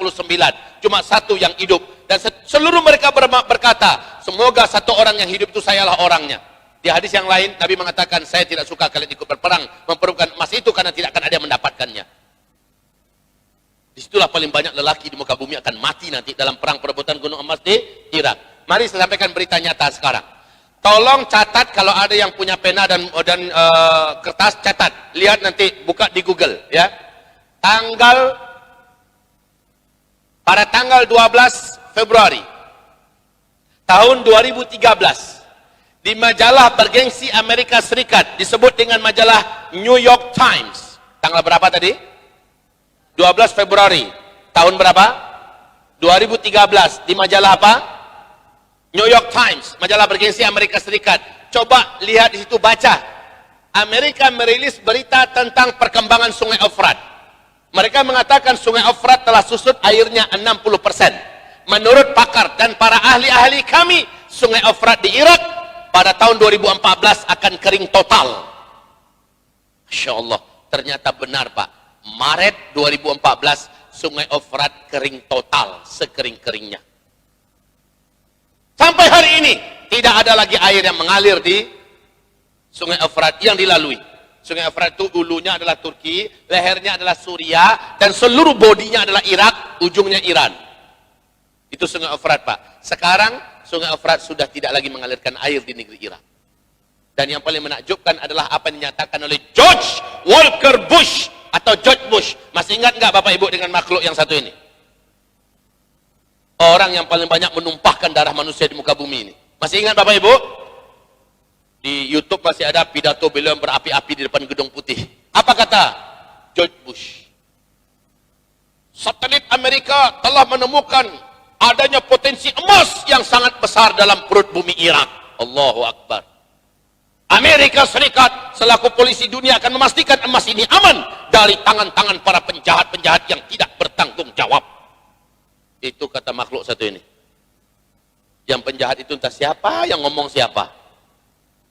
cuma 1 yang hidup. Dan seluruh mereka berkata, semoga 1 orang yang hidup itu sayalah orangnya. Di hadis yang lain Nabi mengatakan, saya tidak suka kalian ikut berperang memperebutkan emas itu, karena tidak akan ada yang mendapatkannya. Disitulah paling banyak lelaki di muka bumi akan mati nanti dalam perang perebutan gunung emas di Irak. Mari saya sampaikan berita nyata sekarang. Tolong catat, kalau ada yang punya pena dan kertas, catat. Lihat nanti, buka di Google ya. Pada tanggal 12 Februari tahun 2013, di majalah bergengsi Amerika Serikat, disebut dengan majalah New York Times. Tanggal berapa tadi? 12 Februari tahun berapa? 2013, di majalah apa? New York Times, majalah bergengsi Amerika Serikat. Coba lihat di situ, baca. Amerika merilis berita tentang perkembangan sungai Efrat. Mereka mengatakan sungai Efrat telah susut airnya 60%. Menurut pakar dan para ahli-ahli kami, sungai Efrat di Irak pada tahun 2014 akan kering total. Masya Allah, ternyata benar Pak. Maret 2014 sungai Efrat kering total, sekering-keringnya. Sampai hari ini tidak ada lagi air yang mengalir di sungai Efrat yang dilalui. Sungai Efrat itu ulunya adalah Turki, lehernya adalah Suriah, dan seluruh bodinya adalah Irak, ujungnya Iran. Itu sungai Efrat Pak. Sekarang sungai Efrat sudah tidak lagi mengalirkan air di negeri Irak. Dan yang paling menakjubkan adalah apa yang dinyatakan oleh George Walker Bush atau George Bush. Masih ingat nggak Bapak Ibu dengan makhluk yang satu ini? Orang yang paling banyak menumpahkan darah manusia di muka bumi ini. Masih ingat Bapak Ibu? Di YouTube masih ada pidato beliau yang berapi-api di depan gedung putih. Apa kata George Bush? Satelit Amerika telah menemukan adanya potensi emas yang sangat besar dalam perut bumi Irak. Allahu Akbar. Amerika Serikat selaku polisi dunia akan memastikan emas ini aman dari tangan-tangan para penjahat-penjahat yang tidak bertanggung jawab. Itu kata makhluk satu ini. Yang penjahat itu entah siapa, yang ngomong siapa.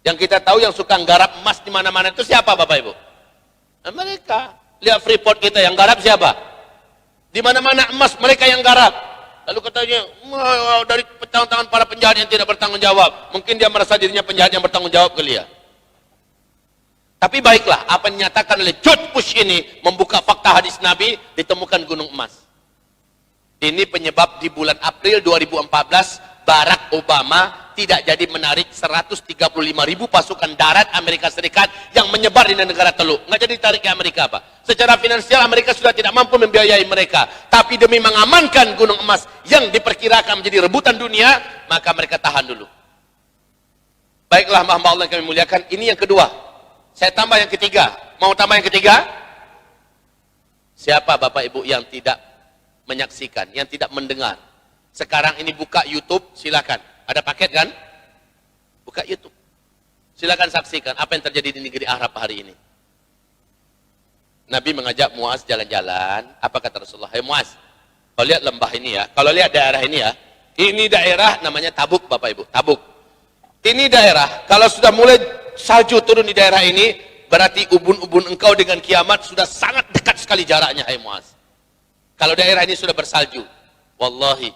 Yang kita tahu yang suka garap emas di mana-mana itu siapa Bapak Ibu? Amerika. Lihat Freeport kita, yang garap siapa? Di mana-mana emas mereka yang garap. Lalu katanya, dari tangan-tangan para penjahat yang tidak bertanggung jawab. Mungkin dia merasa dirinya penjahat yang bertanggung jawab kali ya. Tapi baiklah, apa yang dinyatakan oleh George Bush ini membuka fakta hadis Nabi, ditemukan gunung emas. Ini penyebab di bulan April 2014, Barack Obama tidak jadi menarik 135.000 pasukan darat Amerika Serikat yang menyebar di negara Teluk. Nggak jadi tarik ke Amerika, Pak. Secara finansial Amerika sudah tidak mampu membiayai mereka. Tapi demi mengamankan gunung emas yang diperkirakan menjadi rebutan dunia, maka mereka tahan dulu. Baiklah, hamba Allah yang kami muliakan, ini yang kedua. Saya tambah yang ketiga. Mau tambah yang ketiga? Siapa Bapak Ibu yang tidak menyaksikan, yang tidak mendengar? Sekarang ini buka YouTube, silakan. Ada paket kan? Buka YouTube. Silakan saksikan apa yang terjadi di negeri Arab hari ini. Nabi mengajak Muaz jalan-jalan. Apa kata Rasulullah? Hai Muaz, kalau lihat lembah ini ya, kalau lihat daerah ini ya, ini daerah namanya Tabuk Bapak Ibu, Tabuk. Ini daerah, kalau sudah mulai salju turun di daerah ini, berarti ubun-ubun engkau dengan kiamat sudah sangat dekat sekali jaraknya, hai Muaz. Kalau daerah ini sudah bersalju, wallahi,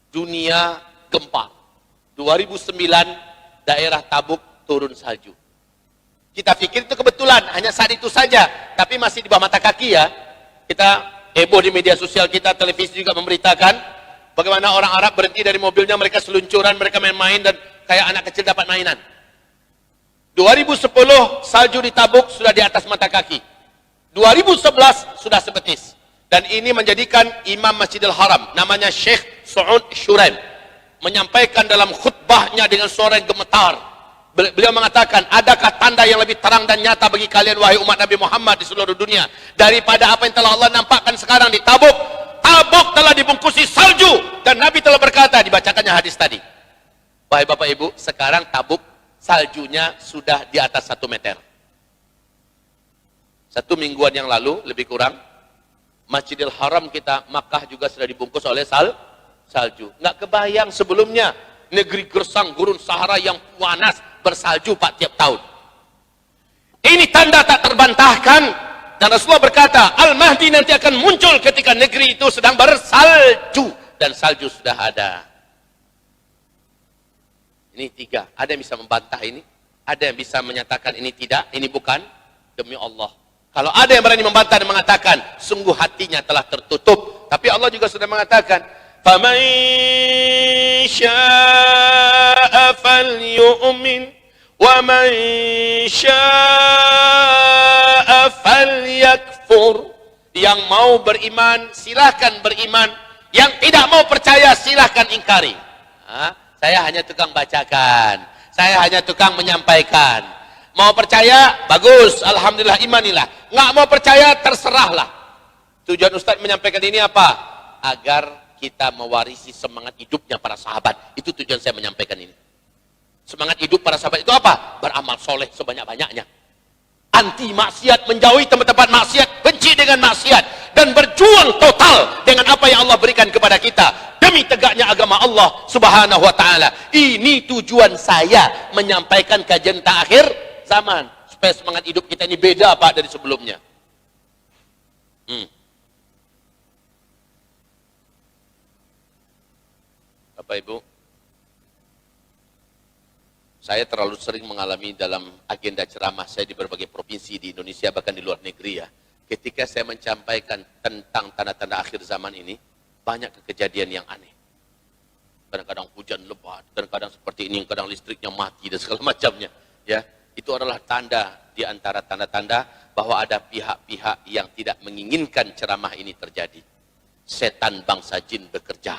dunia gempa. 2009 daerah Tabuk turun salju. Kita pikir itu kebetulan, hanya saat itu saja, tapi masih di bawah mata kaki ya. Kita heboh di media sosial kita, televisi juga memberitakan bagaimana orang Arab berhenti dari mobilnya, mereka seluncuran, mereka main-main dan kayak anak kecil dapat mainan. 2010 salju di Tabuk sudah di atas mata kaki. 2011 sudah sebetis. Dan ini menjadikan Imam Masjidil Haram, namanya Syekh Su'ud Shuraim, menyampaikan dalam khutbahnya dengan suara yang gemetar. Beliau mengatakan, adakah tanda yang lebih terang dan nyata bagi kalian wahai umat Nabi Muhammad di seluruh dunia daripada apa yang telah Allah nampakkan sekarang di Tabuk? Tabuk telah dibungkusi salju dan Nabi telah berkata, dibacakannya hadis tadi. Wahai Bapak Ibu, sekarang Tabuk saljunya sudah di atas 1 meter. 1 mingguan yang lalu, lebih kurang, Masjidil Haram kita, Makkah juga sudah dibungkus oleh salju. Nggak kebayang sebelumnya, negeri gersang gurun Sahara yang panas, bersalju Pak tiap tahun. Ini tanda tak terbantahkan. Dan Rasulullah berkata, Al-Mahdi nanti akan muncul ketika negeri itu sedang bersalju. Dan salju sudah ada. Ini 3. Ada yang bisa membantah ini? Ada yang bisa menyatakan ini tidak, ini bukan? Demi Allah. Kalau ada yang berani membantah dan mengatakan, sungguh hatinya telah tertutup. Tapi Allah juga sudah mengatakan, فَمَنْ شَاءَ فَلْيُؤْمِنْ وَمَنْ شَاءَ فَلْيَكْفُرْ. Yang mau beriman, silahkan beriman. Yang tidak mau percaya, silahkan ingkari. Saya hanya tukang bacakan. Saya hanya tukang menyampaikan. Mau percaya, bagus, alhamdulillah, imanilah. Nggak mau percaya, terserahlah. Tujuan Ustaz menyampaikan ini apa? Agar kita mewarisi semangat hidupnya para sahabat. Itu tujuan saya menyampaikan ini. Semangat hidup para sahabat itu apa? Beramal soleh sebanyak-banyaknya. Anti maksiat, menjauhi tempat-tempat maksiat, benci dengan maksiat. Dan berjuang total dengan apa yang Allah berikan kepada kita. Demi tegaknya agama Allah subhanahu wa ta'ala. Ini tujuan saya menyampaikan kajian akhir zaman. Supaya semangat hidup kita ini beda Pak dari sebelumnya. Bapak Ibu, saya terlalu sering mengalami dalam agenda ceramah saya di berbagai provinsi di Indonesia, bahkan di luar negeri ya. Ketika saya menyampaikan tentang tanda-tanda akhir zaman ini, banyak kejadian yang aneh. Kadang-kadang hujan lebat, kadang-kadang seperti ini, kadang listriknya mati dan segala macamnya. Ya, itu adalah tanda di antara tanda-tanda bahwa ada pihak-pihak yang tidak menginginkan ceramah ini terjadi. Setan bangsa jin bekerja.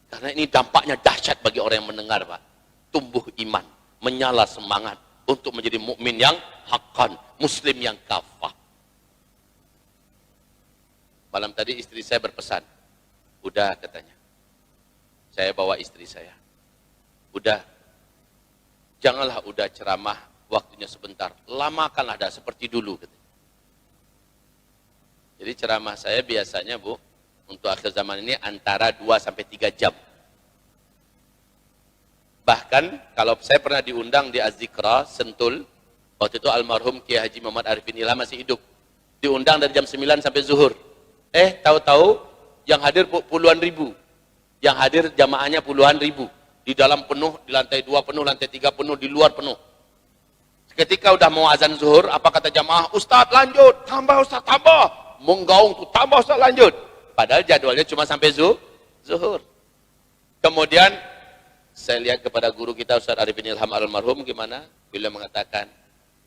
Karena ini dampaknya dahsyat bagi orang yang mendengar, Pak. Tumbuh iman, menyala semangat untuk menjadi mukmin yang haqqan, muslim yang kafah. Malam tadi istri saya berpesan, udah katanya. Saya bawa istri saya. Udah, janganlah udah ceramah waktunya sebentar. Lamakanlah dah seperti dulu. Katanya. Jadi ceramah saya biasanya, Bu, untuk akhir zaman ini antara 2-3 jam. Bahkan kalau saya pernah diundang di Az-Zikra, Sentul, waktu itu almarhum Kiai Haji Muhammad Arifin Ilham masih hidup. Diundang dari jam 9 sampai zuhur. Tahu-tahu yang hadir puluhan ribu. Yang hadir jamaahnya puluhan ribu. Di dalam penuh, di lantai 2 penuh, lantai 3 penuh, di luar penuh. Ketika udah mau azan zuhur, apa kata jamaah? Ustadz lanjut, tambah Ustadz, tambah. Menggaung tuh, tambah Ustadz lanjut. Padahal jadwalnya cuma sampai zuhur. Kemudian saya lihat kepada guru kita Ustaz Arifin Ilham almarhum gimana? Beliau mengatakan,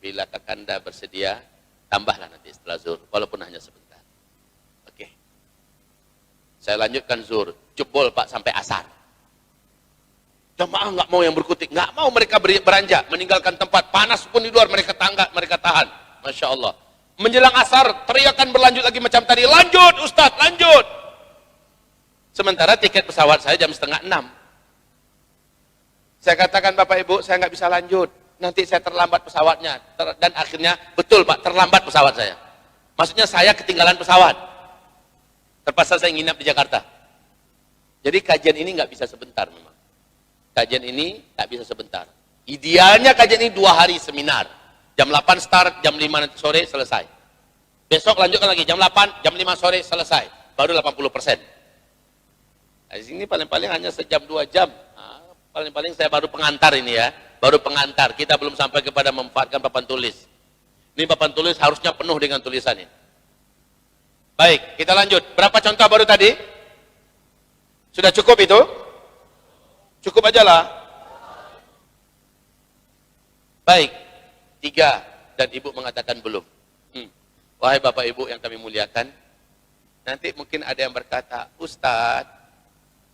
bila kakanda bersedia, tambahlah nanti setelah zuhur, walaupun hanya sebentar. Oke. Saya lanjutkan zuhur, jebol Pak sampai asar. Jamaah nggak mau yang berkutik, nggak mau mereka beranjak, meninggalkan tempat, panas pun di luar mereka tahan. Masya Allah. Menjelang asar, teriakan berlanjut lagi macam tadi, lanjut Ustadz, lanjut. Sementara tiket pesawat saya jam 5:30. Saya katakan Bapak Ibu, saya nggak bisa lanjut. Nanti saya terlambat pesawatnya. Dan akhirnya, betul Pak, terlambat pesawat saya. Maksudnya saya ketinggalan pesawat. Terpaksa saya nginap di Jakarta. Jadi kajian ini nggak bisa sebentar memang. Kajian ini nggak bisa sebentar. Idealnya kajian ini 2 hari seminar. Jam 8 start, jam 5 nanti sore selesai. Besok lanjutkan lagi, jam 8, jam 5 sore selesai. Baru 80%. Nah, di sini paling-paling hanya sejam 2 jam. Nah, paling-paling saya baru pengantar ini ya. baru pengantar. Kita belum sampai kepada memanfaatkan papan tulis. Ini papan tulis harusnya penuh dengan tulisannya. Baik, kita lanjut. Berapa contoh baru tadi? Sudah cukup itu? Cukup aja lah. Baik, 3 dan ibu mengatakan belum. Wahai bapak ibu yang kami muliakan, nanti mungkin ada yang berkata, Ustadz,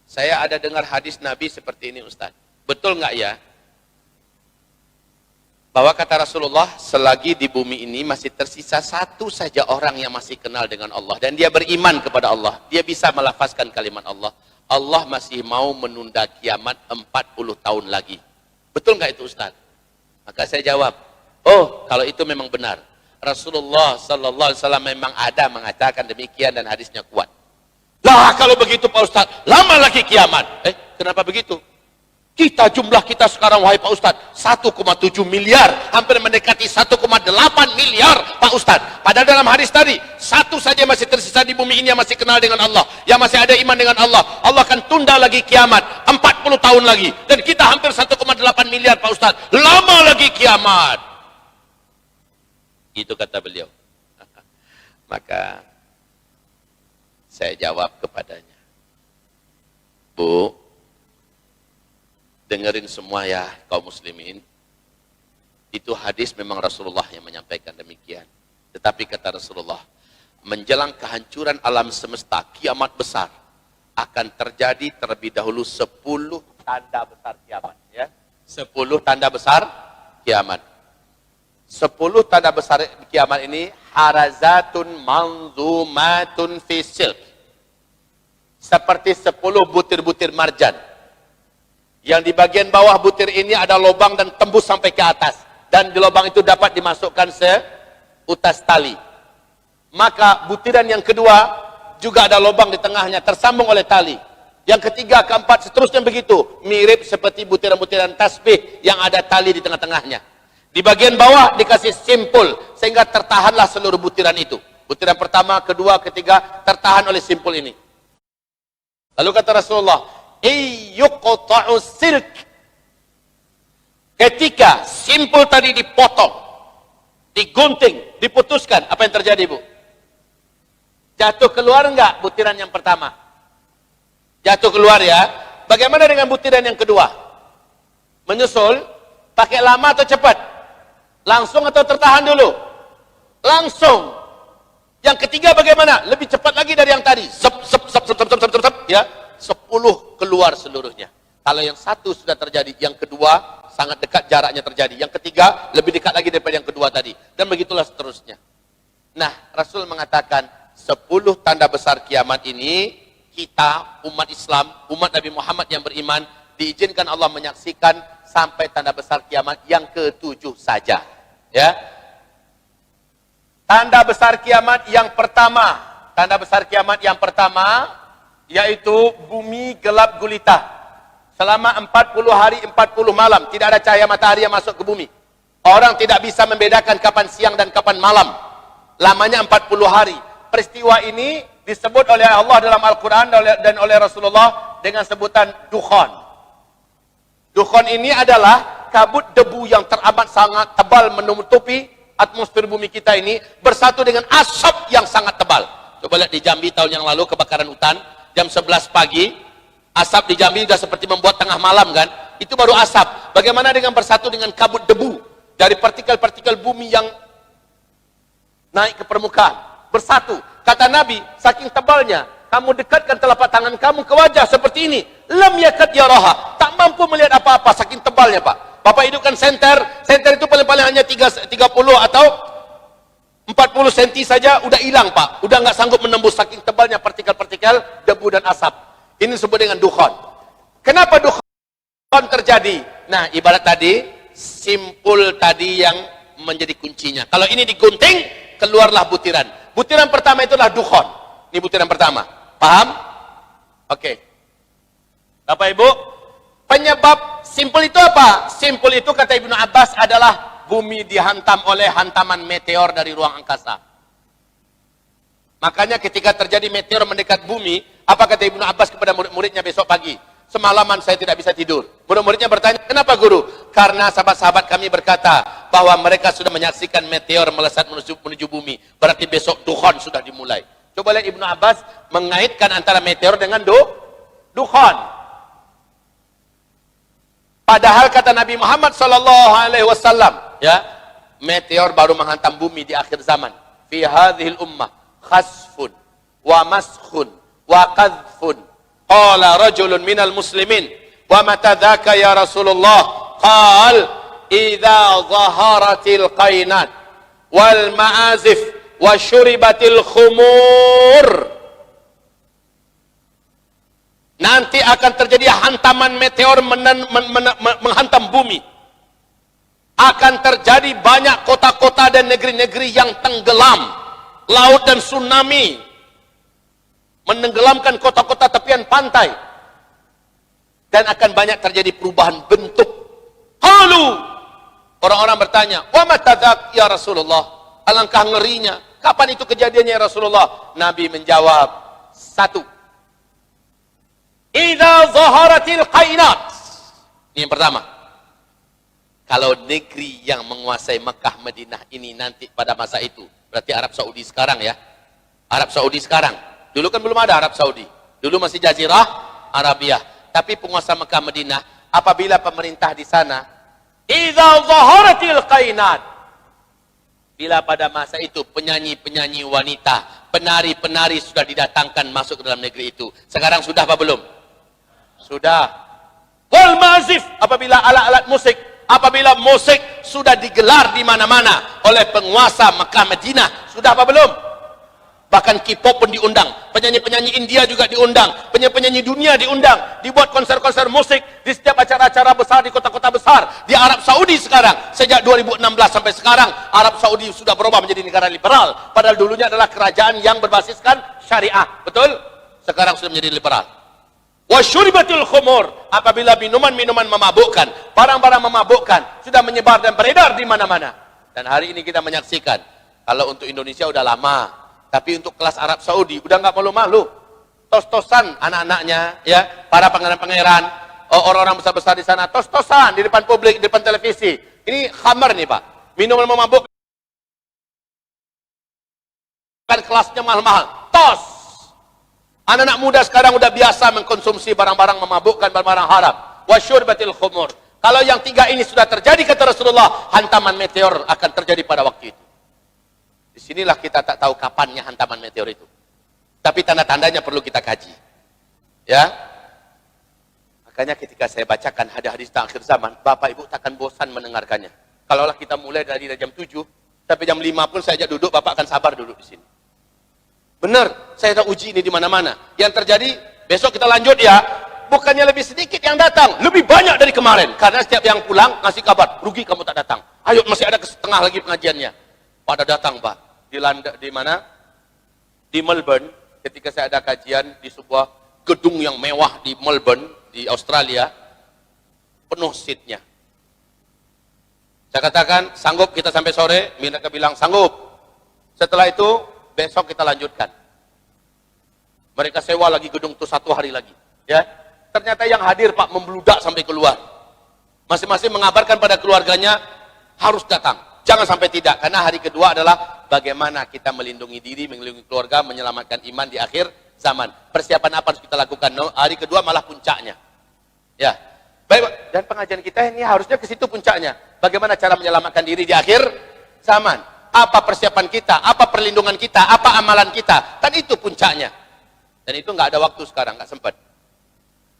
saya ada dengar hadis Nabi seperti ini Ustadz. Betul nggak ya? Bahwa kata Rasulullah, selagi di bumi ini masih tersisa satu saja orang yang masih kenal dengan Allah. Dan dia beriman kepada Allah. Dia bisa melafazkan kalimat Allah. Allah masih mau menunda kiamat 40 tahun lagi. Betul nggak itu Ustaz? Maka saya jawab, oh kalau itu memang benar. Rasulullah Sallallahu Alaihi Wasallam memang ada mengatakan demikian dan hadisnya kuat. Lah kalau begitu Pak Ustaz, lama lagi kiamat. Kenapa begitu? Jumlah kita sekarang, wahai Pak Ustadz, 1,7 miliar, hampir mendekati 1,8 miliar, Pak Ustadz. Padahal dalam hadis tadi, satu saja masih tersisa di bumi ini yang masih kenal dengan Allah, yang masih ada iman dengan Allah. Allah akan tunda lagi kiamat, 40 tahun lagi. Dan kita hampir 1,8 miliar, Pak Ustadz. Lama lagi kiamat. Itu kata beliau. Maka, saya jawab kepadanya, Bu, dengerin semua ya kaum muslimin. Itu hadis memang Rasulullah yang menyampaikan demikian. Tetapi kata Rasulullah, menjelang kehancuran alam semesta, kiamat besar akan terjadi terlebih dahulu 10 tanda besar kiamat, ya. 10 tanda besar kiamat. 10 tanda besar kiamat ini harazatun manzumatun fi silk. Seperti 10 butir-butir marjan. Yang di bagian bawah butir ini ada lubang dan tembus sampai ke atas. Dan di lubang itu dapat dimasukkan seutas tali. Maka butiran yang kedua juga ada lubang di tengahnya, tersambung oleh tali. Yang ketiga, keempat, seterusnya begitu. Mirip seperti butiran-butiran tasbih yang ada tali di tengah-tengahnya. Di bagian bawah dikasih simpul, sehingga tertahanlah seluruh butiran itu. Butiran pertama, kedua, ketiga, tertahan oleh simpul ini. Lalu kata Rasulullah, yuqta'u silk, ketika simpul tadi dipotong, digunting, diputuskan, apa yang terjadi Bu? Jatuh keluar enggak butiran yang pertama? Jatuh keluar ya. Bagaimana dengan butiran yang kedua? Menyusul, pakai lama atau cepat? Langsung atau tertahan dulu? Langsung. Yang ketiga bagaimana? Lebih cepat lagi dari yang tadi. Sep, ya. 10 keluar seluruhnya. Kalau yang satu sudah terjadi, yang kedua sangat dekat jaraknya terjadi. Yang ketiga lebih dekat lagi daripada yang kedua tadi. Dan begitulah seterusnya. Nah, Rasul mengatakan 10 tanda besar kiamat ini kita umat Islam, umat Nabi Muhammad yang beriman diizinkan Allah menyaksikan sampai tanda besar kiamat yang ke-7 saja. Ya. Tanda besar kiamat yang pertama, yaitu bumi gelap gulita selama 40 hari 40 malam, tidak ada cahaya matahari yang masuk ke bumi. Orang tidak bisa membedakan kapan siang dan kapan malam. Lamanya 40 hari. Peristiwa ini disebut oleh Allah dalam Al-Quran dan oleh Rasulullah dengan sebutan dukhan. Dukhan ini adalah kabut debu yang teramat sangat tebal menutupi atmosfer bumi kita ini, bersatu dengan asap yang sangat tebal. Coba lihat di Jambi tahun yang lalu, kebakaran hutan jam 11 pagi, asap di Jambi sudah seperti membuat tengah malam kan? Itu baru asap. Bagaimana dengan bersatu dengan kabut debu dari partikel-partikel bumi yang naik ke permukaan, bersatu. Kata Nabi, saking tebalnya, kamu dekatkan telapak tangan kamu ke wajah seperti ini, lam yakad yaraha, tak mampu melihat apa-apa, saking tebalnya Pak. Bapak hidupkan senter itu paling-paling hanya 30 atau 40 cm saja udah hilang Pak, udah nggak sanggup menembus saking tebalnya partikel-partikel debu dan asap. Ini disebut dengan dukhan. Kenapa dukhan terjadi? Nah, ibarat tadi simpul tadi yang menjadi kuncinya. Kalau ini digunting, keluarlah butiran. Butiran pertama itulah dukhan. Ini butiran pertama. Paham? Oke. Bapak Ibu, penyebab simpul itu apa? Simpul itu kata Ibnu Abbas adalah bumi dihantam oleh hantaman meteor dari ruang angkasa. Makanya ketika terjadi meteor mendekat bumi, apa kata Ibnu Abbas kepada murid-muridnya besok pagi? semalaman saya tidak bisa tidur. Murid-muridnya bertanya, kenapa guru? Karena sahabat-sahabat kami berkata bahwa mereka sudah menyaksikan meteor melesat menuju bumi. Berarti besok dukhan sudah dimulai. Coba lihat Ibnu Abbas mengaitkan antara meteor dengan dukhan. Padahal kata Nabi Muhammad sallallahu alaihi wasallam, ya, meteor baru menghantam bumi di akhir zaman. Fi hadhil ummah khasfun wa maskhun wa qadhfun. Qala rajulun minal muslimin, wa mata dhaka ya Rasulullah? Qal idza zaharatil qainat wal ma'azif wa syuribatil khumur. Nanti akan terjadi hantaman meteor menghantam bumi. Akan terjadi banyak kota-kota dan negeri-negeri yang tenggelam. Laut dan tsunami menenggelamkan kota-kota tepian pantai. Dan akan banyak terjadi perubahan bentuk. Qalu, orang-orang bertanya, wa mata dzak ya Rasulullah? Alangkah ngerinya. Kapan itu kejadiannya ya Rasulullah? Nabi menjawab, satu, idza zaharatil qainat. Ini yang pertama. Kalau negeri yang menguasai Mekah Madinah ini nanti pada masa itu, berarti Arab Saudi sekarang ya. Arab Saudi sekarang. Dulu kan belum ada Arab Saudi. Dulu masih Jazirah Arabiah. Tapi penguasa Mekah Madinah, apabila pemerintah di sana, idza zaharatil qainat. Bila pada masa itu penyanyi-penyanyi wanita, penari-penari sudah didatangkan masuk ke dalam negeri itu. Sekarang sudah apa belum? Sudah. Wal mazif, apabila alat-alat musik, apabila musik sudah digelar di mana-mana oleh penguasa Mekah Madinah, sudah apa belum? Bahkan K-pop pun diundang, penyanyi-penyanyi India juga diundang, penyanyi-penyanyi dunia diundang, dibuat konser-konser musik di setiap acara-acara besar di kota-kota besar. Di Arab Saudi sekarang, sejak 2016 sampai sekarang, Arab Saudi sudah berubah menjadi negara liberal. Padahal dulunya adalah kerajaan yang berbasiskan syariah, betul? Sekarang sudah menjadi liberal. Wasyuribatul khumur, apabila minuman-minuman memabukkan, barang-barang memabukkan sudah menyebar dan beredar di mana-mana. Dan hari ini kita menyaksikan, kalau untuk Indonesia udah lama, tapi untuk kelas Arab Saudi udah nggak malu-malu. Tos-tosan anak-anaknya, ya, para pangeran-pangeran, orang-orang besar-besar di sana, tos-tosan di depan publik, di depan televisi. Ini khamar nih Pak, minuman memabukkan, kelasnya mahal-mahal, tos. Anak-anak muda sekarang udah biasa mengkonsumsi barang-barang memabukkan, barang-barang haram. Wasyurbatil khumur. Kalau yang tiga ini sudah terjadi kata Rasulullah, hantaman meteor akan terjadi pada waktu itu. Disinilah kita tak tahu kapannya hantaman meteor itu. Tapi tanda-tandanya perlu kita kaji. Ya. Makanya ketika saya bacakan hadis-hadis tentang akhir zaman, Bapak Ibu takkan bosan mendengarkannya. Kalaulah kita mulai dari jam 7 sampai jam 5 pun saya ajak duduk, Bapak akan sabar duduk di sini. Benar, saya tak uji ini di mana-mana. Yang terjadi, besok kita lanjut ya. Bukannya lebih sedikit yang datang, lebih banyak dari kemarin. Karena setiap yang pulang ngasih kabar, rugi kamu tak datang. Ayo, masih ada setengah lagi pengajiannya. Pada datang Pak. Di mana? Di Melbourne. Ketika saya ada kajian di sebuah gedung yang mewah di Melbourne, di Australia, penuh seatnya. Saya katakan, sanggup kita sampai sore? Mereka bilang, sanggup. Setelah itu, besok kita lanjutkan. Mereka sewa lagi gedung itu 1 hari lagi. Ya, ternyata yang hadir Pak membludak sampai keluar. Masing-masing mengabarkan pada keluarganya harus datang. Jangan sampai tidak. Karena hari kedua adalah bagaimana kita melindungi diri, melindungi keluarga, menyelamatkan iman di akhir zaman. Persiapan apa harus kita lakukan? No, hari kedua malah puncaknya. Ya, baik. Dan pengajian kita ini harusnya ke situ puncaknya. Bagaimana cara menyelamatkan diri di akhir zaman? Apa persiapan kita, apa perlindungan kita, apa amalan kita, kan itu puncaknya. Dan itu nggak ada waktu sekarang, nggak sempat.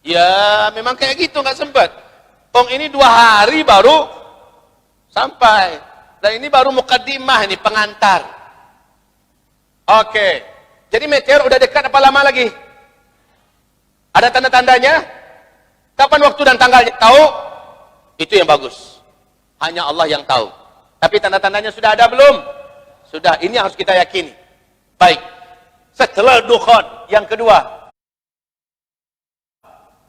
Ya memang kayak gitu, nggak sempat. Ini 2 hari baru sampai, dan ini baru mukaddimah, ini pengantar. Oke, jadi meteor udah dekat apa lama lagi? Ada tanda-tandanya? Kapan waktu dan tanggalnya? Tahu? Itu yang bagus. Hanya Allah yang tahu. Tapi tanda-tandanya sudah ada belum? Sudah, ini harus kita yakini. Baik. Setelah dukhan, yang kedua.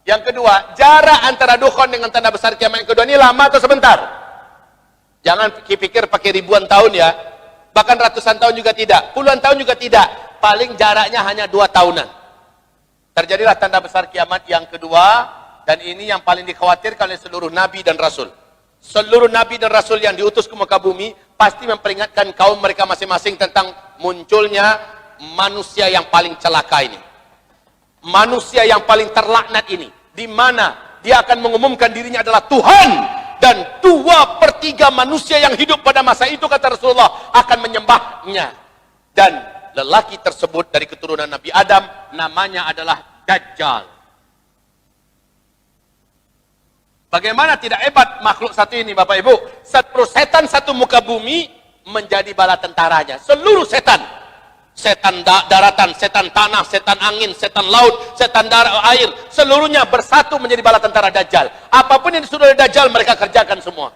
Yang kedua, jarak antara dukhan dengan tanda besar kiamat yang kedua ini lama atau sebentar? Jangan pikir pakai ribuan tahun ya. Bahkan ratusan tahun juga tidak. Puluhan tahun juga tidak. Paling jaraknya hanya 2 tahunan. Terjadilah tanda besar kiamat yang kedua Dan ini yang paling dikhawatirkan oleh seluruh Nabi dan Rasul. Seluruh Nabi dan Rasul yang diutus ke muka bumi pasti memperingatkan kaum mereka masing-masing tentang munculnya manusia yang paling celaka ini. Manusia yang paling terlaknat ini. Di mana dia akan mengumumkan dirinya adalah Tuhan. Dan 2/3 manusia yang hidup pada masa itu, kata Rasulullah, akan menyembahnya. Dan lelaki tersebut dari keturunan Nabi Adam, namanya adalah Dajjal. Bagaimana tidak hebat makhluk satu ini, Bapak Ibu? Satu setan satu muka bumi menjadi bala tentaranya. Seluruh setan. Setan daratan, setan tanah, setan angin, setan laut, setan air. Seluruhnya bersatu menjadi bala tentara Dajjal. Apapun yang disuruh oleh Dajjal, mereka kerjakan semua.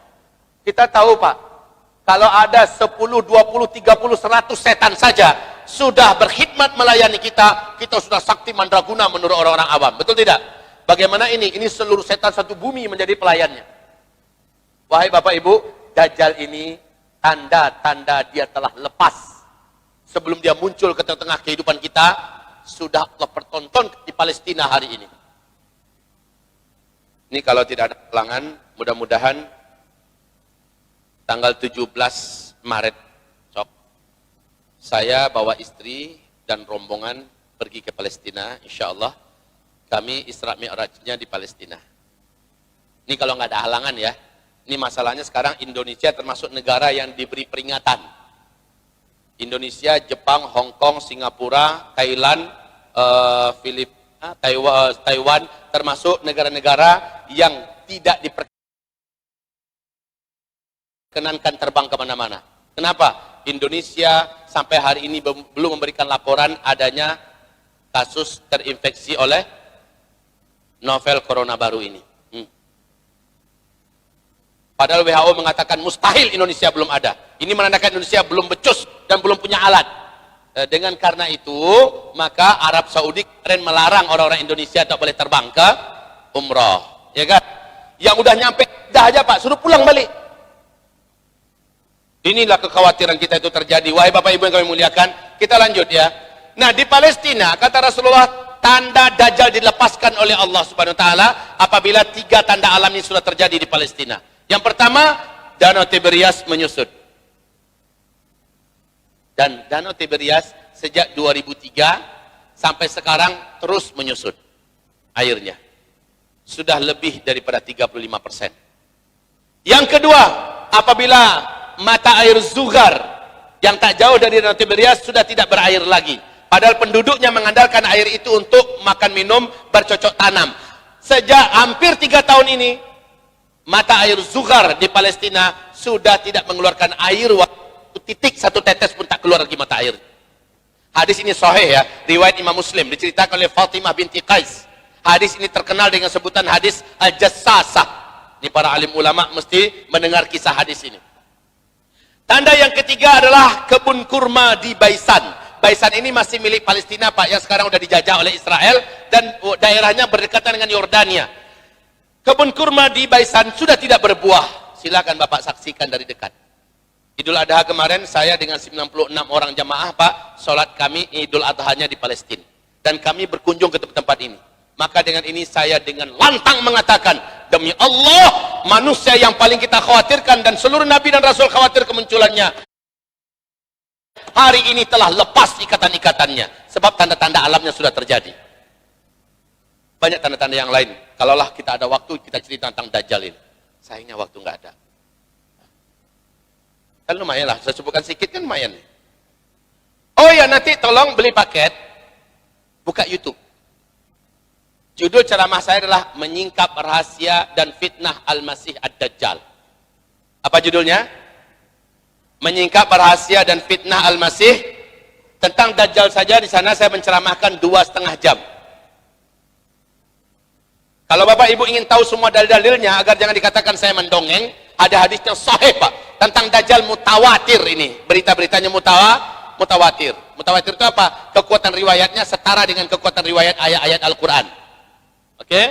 Kita tahu, Pak, kalau ada 10, 20, 30, 100 setan saja sudah berkhidmat melayani kita, kita sudah sakti mandraguna menurut orang-orang awam. Betul tidak? Bagaimana ini? Ini seluruh setan satu bumi menjadi pelayannya. Wahai Bapak Ibu, Dajjal ini tanda-tanda dia telah lepas. Sebelum dia muncul ke tengah-tengah kehidupan kita, sudah terpertonton di Palestina hari ini. Ini kalau tidak ada halangan, mudah-mudahan tanggal 17 Maret, saya bawa istri dan rombongan pergi ke Palestina, insya Allah. Kami Isra Mi'rajnya di Palestina. Ini kalau nggak ada halangan ya. Ini masalahnya sekarang Indonesia termasuk negara yang diberi peringatan. Indonesia, Jepang, Hong Kong, Singapura, Thailand, Filipina, Taiwan, termasuk negara-negara yang tidak diperkenankan terbang kemana-mana. Kenapa? Indonesia sampai hari ini belum memberikan laporan adanya kasus terinfeksi oleh novel corona baru ini. Padahal WHO mengatakan mustahil Indonesia belum ada. Ini menandakan Indonesia belum becus dan belum punya alat. Dengan karena itu, maka Arab Saudi kemarin melarang orang-orang Indonesia tak boleh terbang ke umroh. Ya kan? Yang udah nyampe, dah aja Pak, suruh pulang balik. Inilah kekhawatiran kita itu terjadi. Wahai Bapak Ibu yang kami muliakan, kita lanjut ya. Nah, di Palestina, kata Rasulullah, tanda Dajjal dilepaskan oleh Allah Subhanahu wa taala apabila 3 tanda alam ini sudah terjadi di Palestina. Yang pertama, Danau Tiberias menyusut. Dan Danau Tiberias sejak 2003 sampai sekarang terus menyusut airnya. Sudah lebih daripada 35%. Yang kedua, apabila mata air Zuhar yang tak jauh dari Danau Tiberias sudah tidak berair lagi. Padahal penduduknya mengandalkan air itu untuk makan minum, bercocok tanam. Sejak hampir 3 tahun ini, mata air Zuhar di Palestina sudah tidak mengeluarkan air, satu tetes pun tak keluar lagi mata air. Hadis ini sahih ya, riwayat Imam Muslim, diceritakan oleh Fatimah binti Qais. Hadis ini terkenal dengan sebutan hadis Al-Jassasah. Ini para alim ulama mesti mendengar kisah hadis ini. Tanda yang ketiga adalah kebun kurma di Baisan. Baisan ini masih milik Palestina Pak, yang sekarang sudah dijajah oleh Israel dan daerahnya berdekatan dengan Yordania. Kebun kurma di Baisan sudah tidak berbuah. Silakan Bapak saksikan dari dekat. Idul Adha kemarin saya dengan 96 orang jamaah Pak, sholat kami Idul Adhanya di Palestina. Dan kami berkunjung ke tempat ini. Maka dengan ini saya dengan lantang mengatakan, demi Allah, manusia yang paling kita khawatirkan dan seluruh Nabi dan Rasul khawatir kemunculannya, hari ini telah lepas ikatan-ikatannya. Sebab tanda-tanda alamnya sudah terjadi. Banyak tanda-tanda yang lain. Kalaulah kita ada waktu, kita cerita tentang Dajjal ini. Sayangnya waktu nggak ada. Kan lumayan lah, saya sebutkan sedikit kan lumayan. Oh ya, nanti tolong beli paket, buka YouTube. Judul ceramah saya adalah Menyingkap Rahasia dan Fitnah Al-Masih Ad-Dajjal. Apa judulnya? Menyingkap rahasia dan fitnah Al-Masih. Tentang Dajjal saja di sana saya menceramahkan 2,5 jam. Kalau Bapak Ibu ingin tahu semua dalil-dalilnya agar jangan dikatakan saya mendongeng, ada hadisnya sahih Pak tentang Dajjal mutawatir ini. Berita-beritanya mutawatir. Mutawatir itu apa? Kekuatan riwayatnya setara dengan kekuatan riwayat ayat-ayat Al-Qur'an. Oke?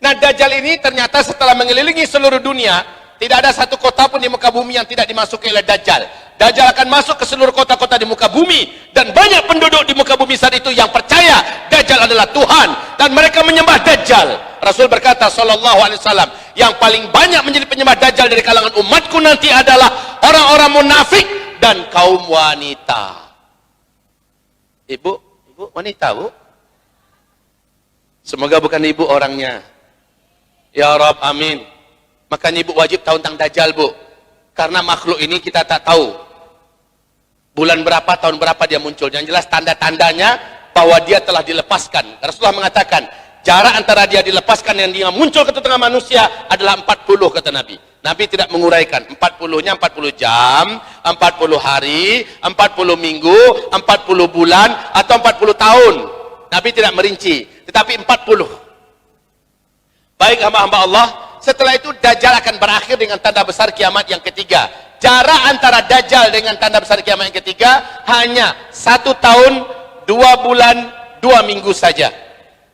Nah, Dajjal ini ternyata setelah mengelilingi seluruh dunia, tidak ada satu kota pun di muka bumi yang tidak dimasuki oleh Dajjal. Dajjal akan masuk ke seluruh kota-kota di muka bumi. Dan banyak penduduk di muka bumi saat itu yang percaya Dajjal adalah Tuhan. Dan mereka menyembah Dajjal. Rasul berkata sallallahu alaihi wasallam, yang paling banyak menjadi penyembah dajjal dari kalangan umatku nanti adalah orang-orang munafik dan kaum wanita. Ibu wanita, Bu? Semoga bukan ibu orangnya. Ya Rabb, amin. Makanya ibu wajib tahu tentang dajjal, Bu. Karena makhluk ini kita tak tahu bulan berapa, tahun berapa dia muncul. Yang jelas tanda-tandanya bahwa dia telah dilepaskan. Rasulullah mengatakan, jarak antara dia dilepaskan dan dia muncul ke tengah manusia adalah 40, kata Nabi. Nabi tidak menguraikan 40-nya 40 jam, 40 hari, 40 minggu, 40 bulan, atau 40 tahun. Nabi tidak merinci, tetapi 40. Baik hamba-hamba Allah, setelah itu Dajjal akan berakhir dengan tanda besar kiamat yang ketiga. Jarak antara Dajjal dengan tanda besar kiamat yang ketiga hanya 1 tahun, 2 bulan, 2 minggu saja.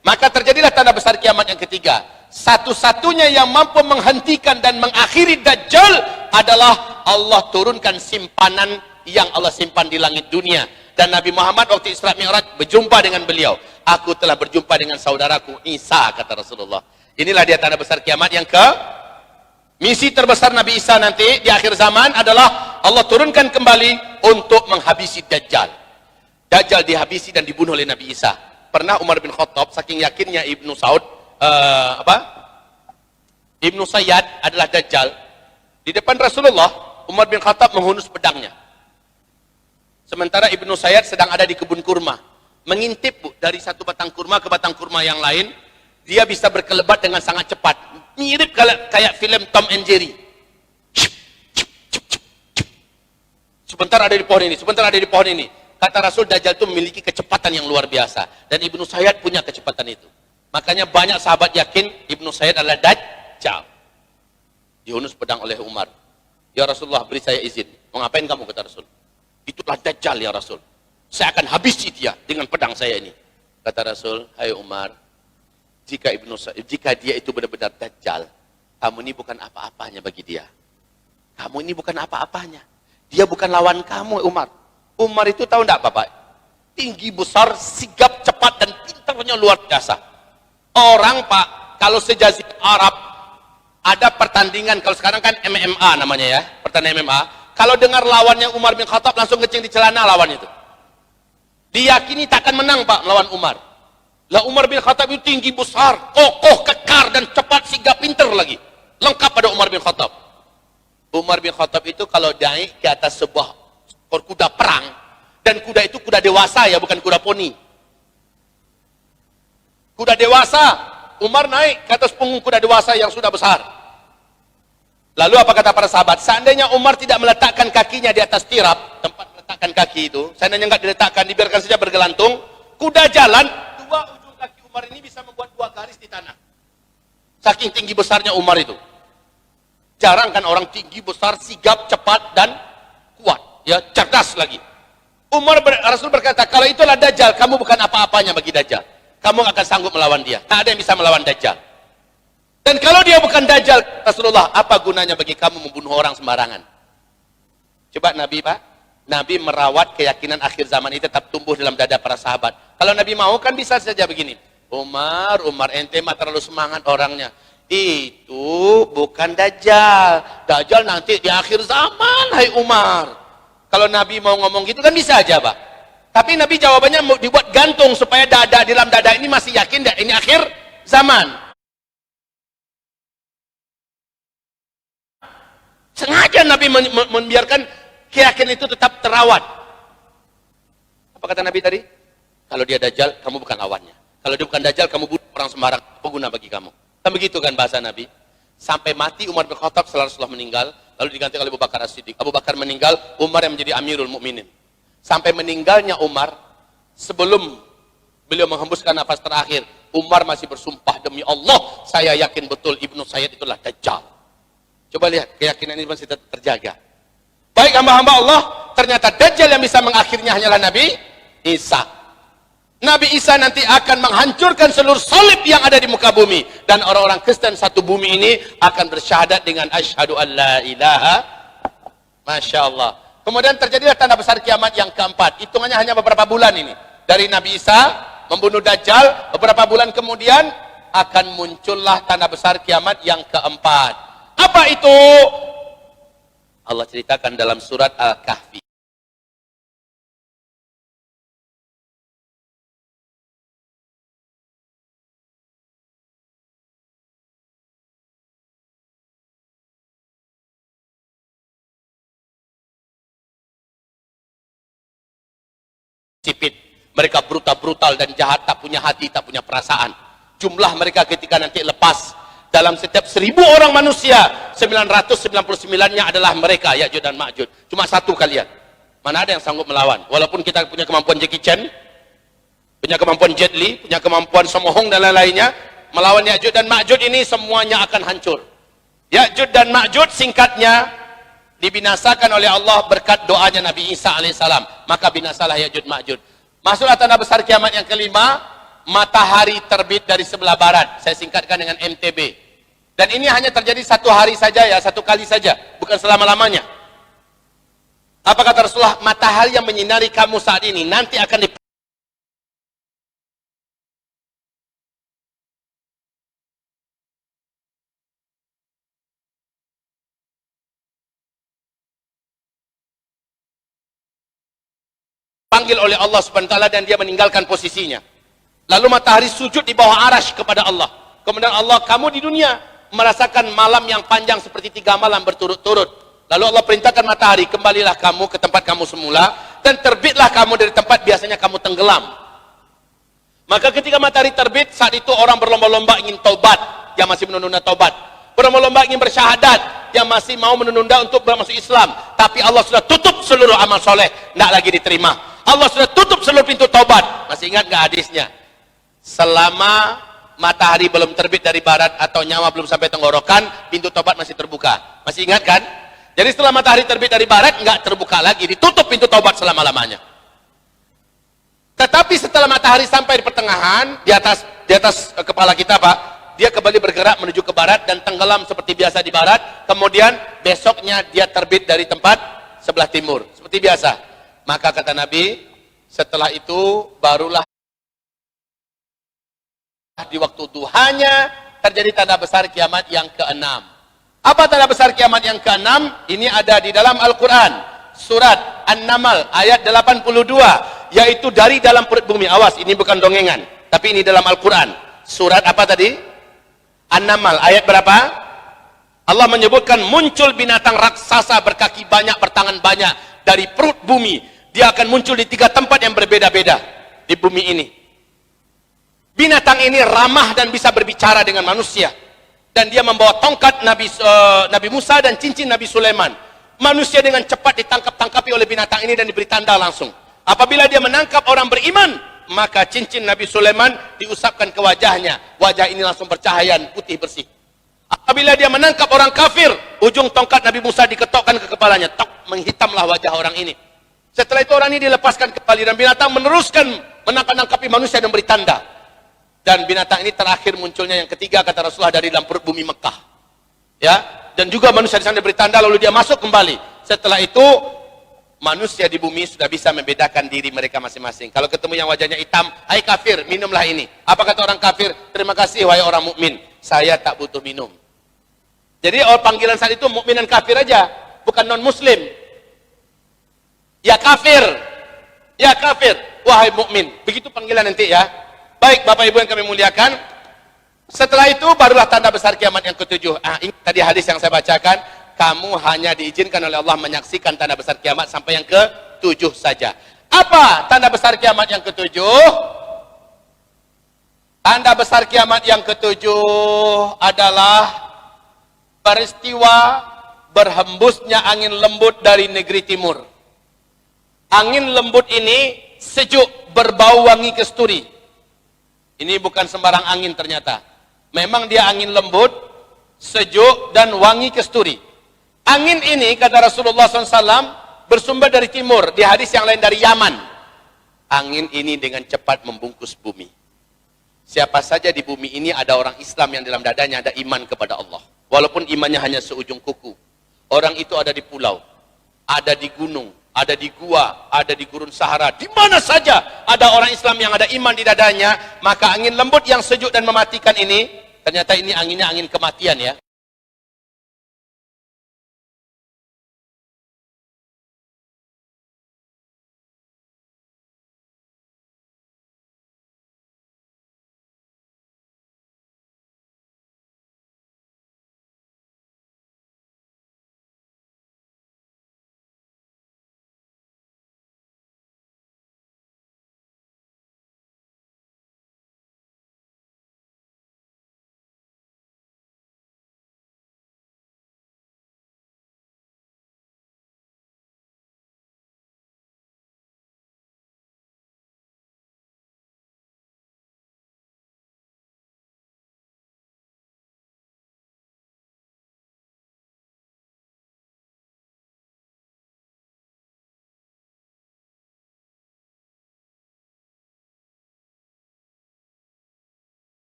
Maka terjadilah tanda besar kiamat yang ketiga. Satu-satunya yang mampu menghentikan dan mengakhiri Dajjal adalah Allah turunkan simpanan yang Allah simpan di langit dunia. Dan Nabi Muhammad waktu Isra Mi'raj berjumpa dengan beliau. Aku telah berjumpa dengan saudaraku Isa, kata Rasulullah. Inilah dia tanda besar kiamat yang misi terbesar Nabi Isa nanti di akhir zaman adalah Allah turunkan kembali untuk menghabisi Dajjal. Dajjal dihabisi dan dibunuh oleh Nabi Isa. Pernah Umar bin Khattab saking yakinnya Ibnu Ibnu Sayyad adalah Dajjal. Di depan Rasulullah, Umar bin Khattab menghunus pedangnya. Sementara Ibnu Sayyad sedang ada di kebun kurma. Mengintip, Bu, dari satu batang kurma ke batang kurma yang lain. Dia bisa berkelebat dengan sangat cepat. Mirip kayak film Tom and Jerry. Sebentar ada di pohon ini, sebentar ada di pohon ini. Kata Rasul, Dajjal itu memiliki kecepatan yang luar biasa. Dan Ibnu Sayyad punya kecepatan itu. Makanya banyak sahabat yakin Ibnu Sayyad adalah Dajjal. Dihunus pedang oleh Umar. Ya Rasulullah, beri saya izin. Mau ngapain kamu, kata Rasul? Itulah Dajjal ya Rasul. Saya akan habisi dia dengan pedang saya ini. Kata Rasul, hai Umar, jika dia itu benar-benar Dajjal, kamu ini bukan apa-apanya bagi dia. Kamu ini bukan apa-apanya. Dia bukan lawan kamu, Umar. Umar itu tahu enggak, Bapak? Tinggi, besar, sigap, cepat, dan pintarnya luar biasa. Orang, Pak, kalau sejazirah Arab ada pertandingan, kalau sekarang kan MMA namanya ya, pertandingan MMA. Kalau dengar lawannya Umar bin Khattab langsung ngeceng di celana lawan itu. Diyakini takkan menang, Pak, melawan Umar. Lah Umar bin Khattab itu tinggi, besar, kokoh, kekar, dan cepat, sigap, pintar lagi. Lengkap pada Umar bin Khattab. Umar bin Khattab itu kalau naik ke atas sebuah kuda perang, dan kuda itu kuda dewasa ya, bukan kuda poni. Kuda dewasa, Umar naik ke atas punggung kuda dewasa yang sudah besar. Lalu apa kata para sahabat? Seandainya Umar tidak meletakkan kakinya di atas tirap, tempat meletakkan kaki itu, seandainya nggak diletakkan, dibiarkan saja bergelantung, kuda jalan, dua ujung kaki Umar ini bisa membuat 2 garis di tanah. Saking tinggi besarnya Umar itu. Jarang kan orang tinggi, besar, sigap, cepat, dan kuat. Ya, cerdas lagi. Rasul berkata, kalau itulah Dajjal, kamu bukan apa-apanya bagi Dajjal. Kamu akan sanggup melawan dia. Tak ada yang bisa melawan Dajjal. Dan kalau dia bukan Dajjal, Rasulullah, apa gunanya bagi kamu membunuh orang sembarangan? Coba Nabi, Pak. Nabi merawat keyakinan akhir zaman ini tetap tumbuh dalam dada para sahabat. Kalau Nabi mau kan bisa saja begini. Umar, ente mah terlalu semangat orangnya. Itu bukan Dajjal. Dajjal nanti di akhir zaman, hai Umar. Kalau Nabi mau ngomong gitu kan bisa aja, Pak. Tapi Nabi jawabannya mau dibuat gantung supaya dalam dada ini masih yakin ini akhir zaman. Sengaja Nabi membiarkan keyakinan itu tetap terawat. Apa kata Nabi tadi? Kalau dia Dajjal, kamu bukan lawannya. Kalau dia bukan Dajjal, kamu bunuh orang sembarang, pengguna bagi kamu. Kan begitu kan bahasa Nabi? Sampai mati Umar bin Khattab setelah Rasulullah meninggal, lalu diganti oleh Abu Bakar As-Siddiq. Abu Bakar meninggal, Umar yang menjadi Amirul Mukminin. Sampai meninggalnya Umar, sebelum beliau menghembuskan nafas terakhir, Umar masih bersumpah, demi Allah, saya yakin betul Ibnu Sayyad itulah Dajjal. Coba lihat, keyakinan ini masih terjaga. Baik hamba-hamba Allah, ternyata Dajjal yang bisa mengakhirinya hanyalah Nabi Isa. Nabi Isa nanti akan menghancurkan seluruh salib yang ada di muka bumi. Dan orang-orang Kristen satu bumi ini akan bersyahadat dengan asyhadu an la ilaha. Masya Allah. Kemudian terjadilah tanda besar kiamat yang keempat. Hitungannya hanya beberapa bulan ini. Dari Nabi Isa membunuh Dajjal, beberapa bulan kemudian akan muncullah tanda besar kiamat yang keempat. Apa itu? Allah ceritakan dalam surat Al-Kahfi. Sipit. Mereka brutal dan jahat, tak punya hati, tak punya perasaan. Jumlah mereka ketika nanti lepas, dalam setiap 1000 orang manusia, 999-nya adalah mereka, Ya'juj dan Ma'juj. Cuma satu kalian. Mana ada yang sanggup melawan? Walaupun kita punya kemampuan Jackie Chan, punya kemampuan Jet Li, punya kemampuan Somohong dan lain-lainnya, melawan Ya'juj dan Ma'juj ini semuanya akan hancur. Ya'juj dan Ma'juj singkatnya dibinasakan oleh Allah berkat doanya Nabi Isa alaihissalam. Maka binasalah Ya'juj Ma'juj. Masuklah tanda besar kiamat yang kelima, matahari terbit dari sebelah barat. Saya singkatkan dengan MTB. Dan ini hanya terjadi satu hari saja ya, satu kali saja, bukan selama-lamanya. Apa kata Rasulullah? Matahari yang menyinari kamu saat ini nanti akan dipanggil oleh Allah Subhanahu wa taala dan dia meninggalkan posisinya. Lalu matahari sujud di bawah arasy kepada Allah. Kemudian Allah, kamu di dunia merasakan malam yang panjang seperti 3 malam berturut-turut. Lalu Allah perintahkan matahari, kembalilah kamu ke tempat kamu semula dan terbitlah kamu dari tempat biasanya kamu tenggelam. Maka ketika matahari terbit, saat itu orang berlomba-lomba ingin taubat, yang masih menunda taubat. Berlomba-lomba ingin bersyahadat, yang masih mau menunda untuk masuk Islam. Tapi Allah sudah tutup seluruh amal soleh, tidak lagi diterima. Allah sudah tutup seluruh pintu taubat. Masih ingat nggak hadisnya? Selama matahari belum terbit dari barat atau nyawa belum sampai tenggorokan, pintu taubat masih terbuka. Masih ingat kan? Jadi setelah matahari terbit dari barat, nggak terbuka lagi, ditutup pintu taubat selama-lamanya. Tetapi setelah matahari sampai di pertengahan, di atas kepala kita, Pak, dia kembali bergerak menuju ke barat dan tenggelam seperti biasa di barat. Kemudian besoknya dia terbit dari tempat sebelah timur, seperti biasa. Maka kata Nabi, setelah itu barulah di waktu duhanya terjadi tanda besar kiamat yang keenam. Apa tanda besar kiamat yang keenam? Ini ada di dalam Al-Quran, surat An-Naml ayat 82, yaitu dari dalam perut bumi. Awas, ini bukan dongengan, tapi ini dalam Al-Quran. Surat apa tadi? An-Naml ayat berapa? Allah menyebutkan muncul binatang raksasa berkaki banyak, bertangan banyak dari perut bumi. Dia akan muncul di 3 tempat yang berbeda-beda di bumi ini. Binatang ini ramah dan bisa berbicara dengan manusia. Dan dia membawa tongkat Nabi Musa dan cincin Nabi Sulaiman. Manusia dengan cepat ditangkap-tangkapi oleh binatang ini dan diberi tanda langsung. Apabila dia menangkap orang beriman, maka cincin Nabi Sulaiman diusapkan ke wajahnya. Wajah ini langsung bercahaya putih bersih. Apabila dia menangkap orang kafir, ujung tongkat Nabi Musa diketokkan ke kepalanya. Tok, menghitamlah wajah orang ini. Setelah itu orang ini dilepaskan kembali dan binatang meneruskan menangkap-nangkapi manusia dan beri tanda. Dan binatang ini terakhir munculnya yang ketiga, kata Rasulullah, dari dalam perut bumi Mekah. Ya, dan juga manusia di sana diberi tanda, lalu dia masuk kembali. Setelah itu manusia di bumi sudah bisa membedakan diri mereka masing-masing. Kalau ketemu yang wajahnya hitam, hai kafir, minumlah ini. Apa kata orang kafir? Terima kasih wahai orang mukmin, saya tak butuh minum. Jadi panggilan saat itu mukmin dan kafir aja, bukan non muslim. Ya kafir, ya kafir, wahai mukmin. Begitu panggilan nanti ya. Baik Bapak Ibu yang kami muliakan, setelah itu barulah tanda besar kiamat yang ketujuh. Ini tadi hadis yang saya bacakan, kamu hanya diizinkan oleh Allah menyaksikan tanda besar kiamat sampai yang ketujuh saja. Apa tanda besar kiamat yang ketujuh? Tanda besar kiamat yang ketujuh adalah peristiwa berhembusnya angin lembut dari negeri timur. Angin lembut ini sejuk, berbau wangi kasturi. Ini bukan sembarang angin ternyata. Memang dia angin lembut, sejuk, dan wangi kasturi. Angin ini, kata Rasulullah SAW, bersumber dari timur. Di hadis yang lain dari Yaman. Angin ini dengan cepat membungkus bumi. Siapa saja di bumi ini ada orang Islam yang dalam dadanya ada iman kepada Allah. Walaupun imannya hanya seujung kuku. Orang itu ada di pulau, ada di gunung, ada di gua, ada di gurun Sahara, di mana saja ada orang Islam yang ada iman di dadanya, maka angin lembut yang sejuk dan mematikan ini, ternyata ini anginnya angin kematian ya.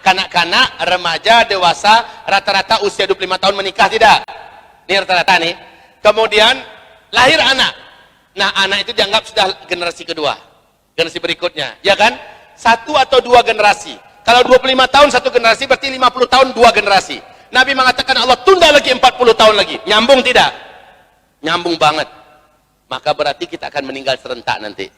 Kanak-kanak, remaja, dewasa, rata-rata usia 25 tahun menikah tidak? Ini rata-rata nih. Kemudian lahir anak. Nah, anak itu dianggap sudah generasi kedua. Generasi berikutnya, ya kan? Satu atau dua generasi. Kalau 25 tahun satu generasi, berarti 50 tahun dua generasi. Nabi mengatakan Allah tunda lagi 40 tahun lagi. Nyambung tidak? Nyambung banget. Maka berarti kita akan meninggal serentak nanti.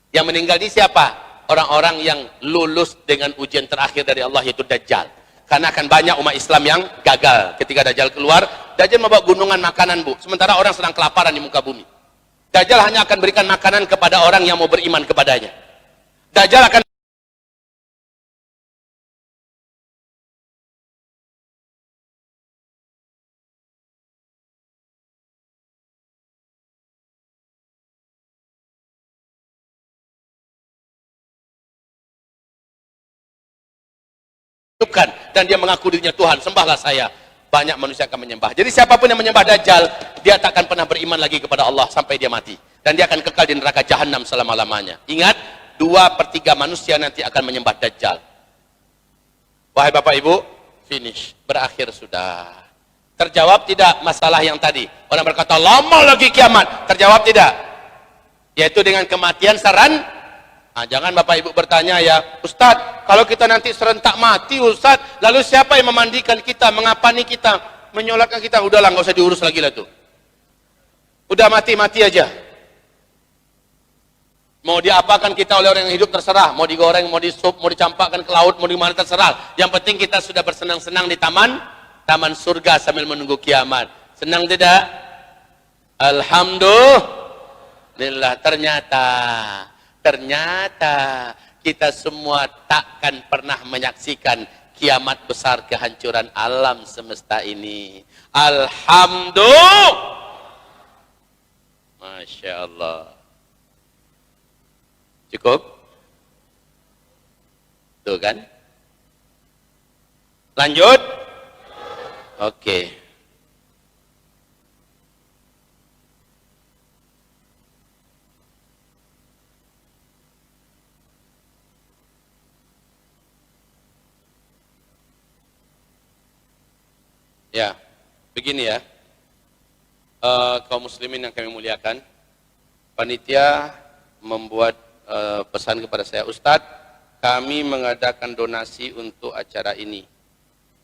Yang meninggal ini siapa? Orang-orang yang lulus dengan ujian terakhir dari Allah, yaitu Dajjal. Karena akan banyak umat Islam yang gagal. Ketika Dajjal keluar, Dajjal membawa gunungan makanan, Bu. Sementara orang sedang kelaparan di muka bumi. Dajjal hanya akan berikan makanan kepada orang yang mau beriman kepadanya. Dajjal akan hidupkan, dan dia mengaku dirinya Tuhan, sembahlah saya. Banyak manusia akan menyembah. Jadi siapapun yang menyembah Dajjal, dia tak akan pernah beriman lagi kepada Allah sampai dia mati. Dan dia akan kekal di neraka jahanam selama-lamanya. Ingat, 2/3 manusia nanti akan menyembah Dajjal. Wahai Bapak Ibu, finish, berakhir sudah. Terjawab tidak masalah yang tadi? Orang berkata, lama lagi kiamat. Terjawab tidak? Yaitu dengan kematian saran. Nah, jangan Bapak Ibu bertanya ya, Ustadz, kalau kita nanti serentak mati Ustadz, lalu siapa yang memandikan kita, mengapani kita, menyolatkan kita? Udahlah, nggak usah diurus lagi lah tuh. Udah mati-mati aja. Mau diapakan kita oleh orang yang hidup terserah, mau digoreng, mau disup, mau dicampakkan ke laut, mau dimana terserah. Yang penting kita sudah bersenang-senang di taman surga sambil menunggu kiamat. Senang tidak? Alhamdulillah. Ternyata kita semua takkan pernah menyaksikan kiamat besar, kehancuran alam semesta ini. Alhamdulillah. Masya Allah. Cukup? Tuh kan? Lanjut? Oke. Ya, begini ya, kaum muslimin yang kami muliakan, panitia membuat pesan kepada saya, Ustadz, kami mengadakan donasi untuk acara ini,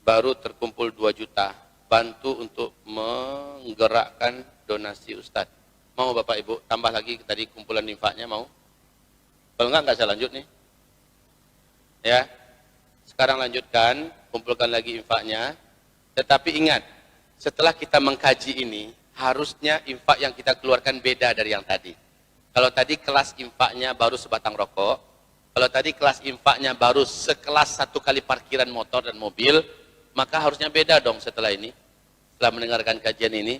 baru terkumpul 2 juta, bantu untuk menggerakkan donasi Ustadz. Mau Bapak Ibu tambah lagi tadi kumpulan infaknya, mau? Kalau enggak saya lanjut nih. Ya, sekarang lanjutkan, kumpulkan lagi infaknya. Tetapi ingat, setelah kita mengkaji ini, harusnya infak yang kita keluarkan beda dari yang tadi. Kalau tadi kelas infaknya baru sebatang rokok, kalau tadi kelas infaknya baru sekelas 1 kali parkiran motor dan mobil, maka harusnya beda dong setelah ini. Setelah mendengarkan kajian ini,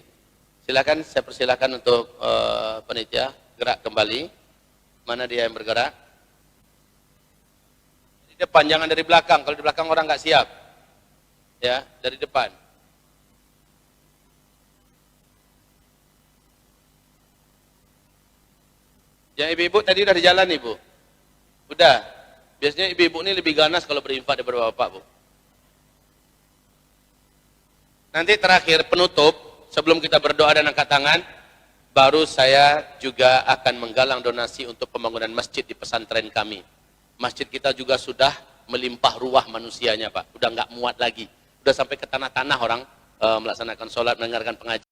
silakan, saya persilakan untuk panitia gerak kembali. Mana dia yang bergerak? Di depan, jangan dari belakang. Kalau di belakang orang nggak siap. Ya, dari depan. Yang ibu-ibu tadi udah di jalan, Ibu? Udah? Biasanya ibu-ibu ini lebih ganas kalau berinfak daripada bapak, Bu. Nanti terakhir penutup, sebelum kita berdoa dan angkat tangan, baru saya juga akan menggalang donasi untuk pembangunan masjid di pesantren kami. Masjid kita juga sudah melimpah ruah manusianya, Pak. Udah nggak muat lagi. Udah sampai ke tanah-tanah orang melaksanakan sholat, mendengarkan pengajian.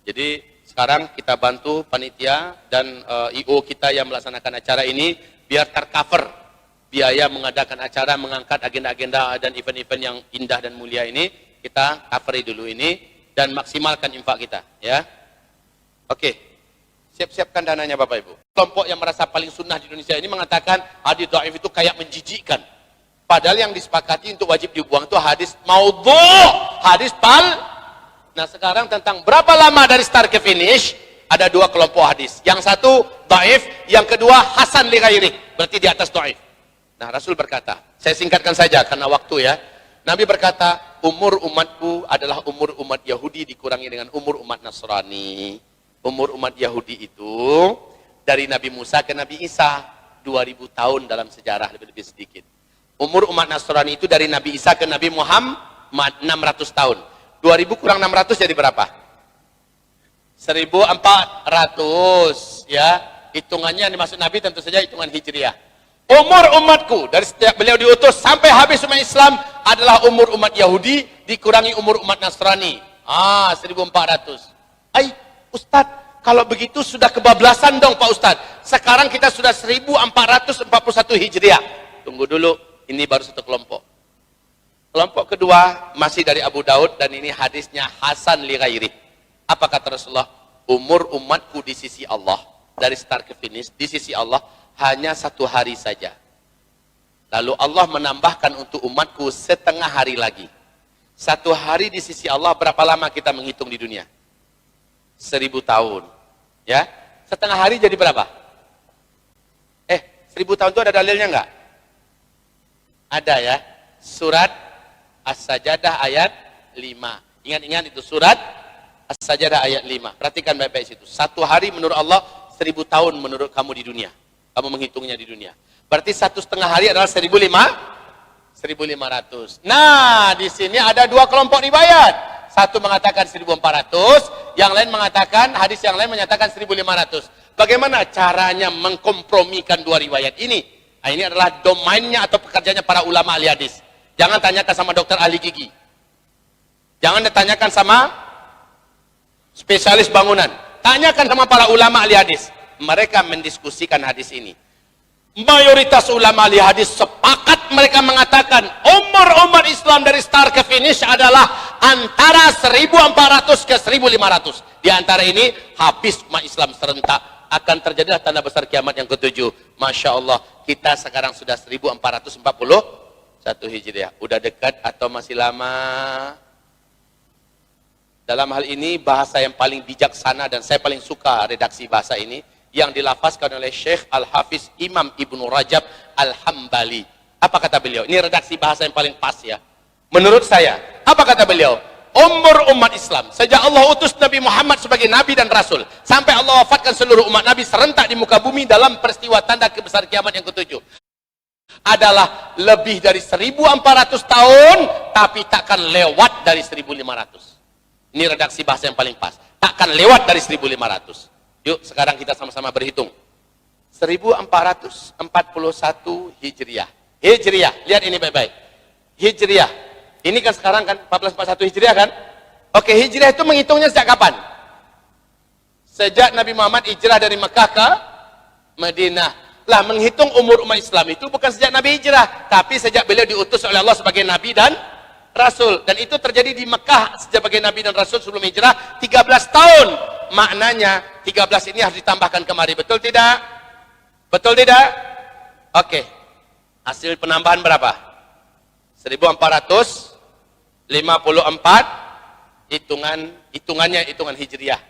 Jadi sekarang kita bantu panitia dan IO kita yang melaksanakan acara ini biar tercover biaya mengadakan acara, mengangkat agenda-agenda dan event-event yang indah dan mulia ini, kita cover dulu ini dan maksimalkan infak kita, ya. Oke, siap-siapkan dananya Bapak Ibu. Kelompok yang merasa paling sunnah di Indonesia ini mengatakan hadis dhaif itu kayak menjijikkan. Padahal yang disepakati untuk wajib dibuang itu hadis maudhu', hadis Nah sekarang tentang berapa lama dari start ke finish, ada dua kelompok hadis. Yang satu dhaif, yang kedua hasan li ghairi, berarti di atas dhaif. Nah Rasul berkata, saya singkatkan saja karena waktu ya. Nabi berkata, umur umatku adalah umur umat Yahudi dikurangi dengan umur umat Nasrani. Umur umat Yahudi itu dari Nabi Musa ke Nabi Isa 2000 tahun dalam sejarah, lebih-lebih sedikit. Umur umat Nasrani itu dari Nabi Isa ke Nabi Muhammad 600 tahun. 2000 kurang 600 jadi berapa? 1400 ya. Hitungannya yang dimaksud Nabi tentu saja hitungan Hijriah. Umur umatku dari sejak beliau diutus sampai habis umat Islam adalah umur umat Yahudi dikurangi umur umat Nasrani. 1400. Ustadz, kalau begitu sudah kebablasan dong Pak Ustadz. Sekarang kita sudah 1441 Hijriah. Tunggu dulu, ini baru satu kelompok. Kelompok kedua masih dari Abu Daud dan ini hadisnya Hasan li ghairi. Apa kata Rasulullah? Umur umatku di sisi Allah dari start ke finish di sisi Allah hanya 1 hari saja. Lalu Allah menambahkan untuk umatku setengah hari lagi. 1 hari di sisi Allah berapa lama kita menghitung di dunia? 1000 tahun. Ya, setengah hari jadi berapa? 1000 tahun itu ada dalilnya enggak? Ada ya. Surat As-Sajadah ayat 5. Ingat-ingat itu surat As-Sajadah ayat 5. Perhatikan baik-baik situ. 1 hari menurut Allah, 1000 tahun menurut kamu di dunia. Kamu menghitungnya di dunia. Berarti 1,5 hari adalah 1500. Nah, di sini ada 2 kelompok riwayat. Satu mengatakan 1400, yang lain mengatakan, hadis yang lain menyatakan 1500. Bagaimana caranya mengkompromikan 2 riwayat ini? Nah, ini adalah domainnya atau pekerjaannya para ulama ahli hadis. Jangan tanyakan sama dokter ahli gigi. Jangan ditanyakan sama spesialis bangunan. Tanyakan sama para ulama ahli hadis. Mereka mendiskusikan hadis ini. Mayoritas ulama ahli hadis sepakat, mereka mengatakan umur umat Islam dari start ke finish adalah antara 1400 ke 1500. Di antara ini habis umat Islam serentak, akan terjadilah tanda besar kiamat yang ke-7. Masya Allah, kita sekarang sudah 1441 Hijriah. Udah dekat atau masih lama? Dalam hal ini bahasa yang paling bijaksana dan saya paling suka redaksi bahasa ini yang dilafazkan oleh Syekh Al-Hafiz Imam Ibnu Rajab Al-Hambali. Apa kata beliau? Ini redaksi bahasa yang paling pas ya. Menurut saya, apa kata beliau? Umur umat Islam sejak Allah utus Nabi Muhammad sebagai Nabi dan Rasul sampai Allah wafatkan seluruh umat Nabi serentak di muka bumi dalam peristiwa tanda besar kiamat yang ke-7 adalah lebih dari 1400 tahun, tapi takkan lewat dari 1500. Ini redaksi bahasa yang paling pas. Takkan lewat dari 1500. Yuk sekarang kita sama-sama berhitung. 1441 Hijriah. Hijriah, lihat ini baik-baik. Hijriah. Ini kan sekarang kan 1441 Hijriah kan? Oke, Hijriah itu menghitungnya sejak kapan? Sejak Nabi Muhammad hijrah dari Mekah ke Madinah. Lah, menghitung umur umat Islam itu bukan sejak Nabi hijrah, tapi sejak beliau diutus oleh Allah sebagai Nabi dan Rasul. Dan itu terjadi di Mekah sebagai Nabi dan Rasul sebelum hijrah 13 tahun. Maknanya 13 ini harus ditambahkan kemari. Betul tidak? Betul tidak? Oke. Hasil penambahan berapa? 1454. Hitungannya hitungan Hijriah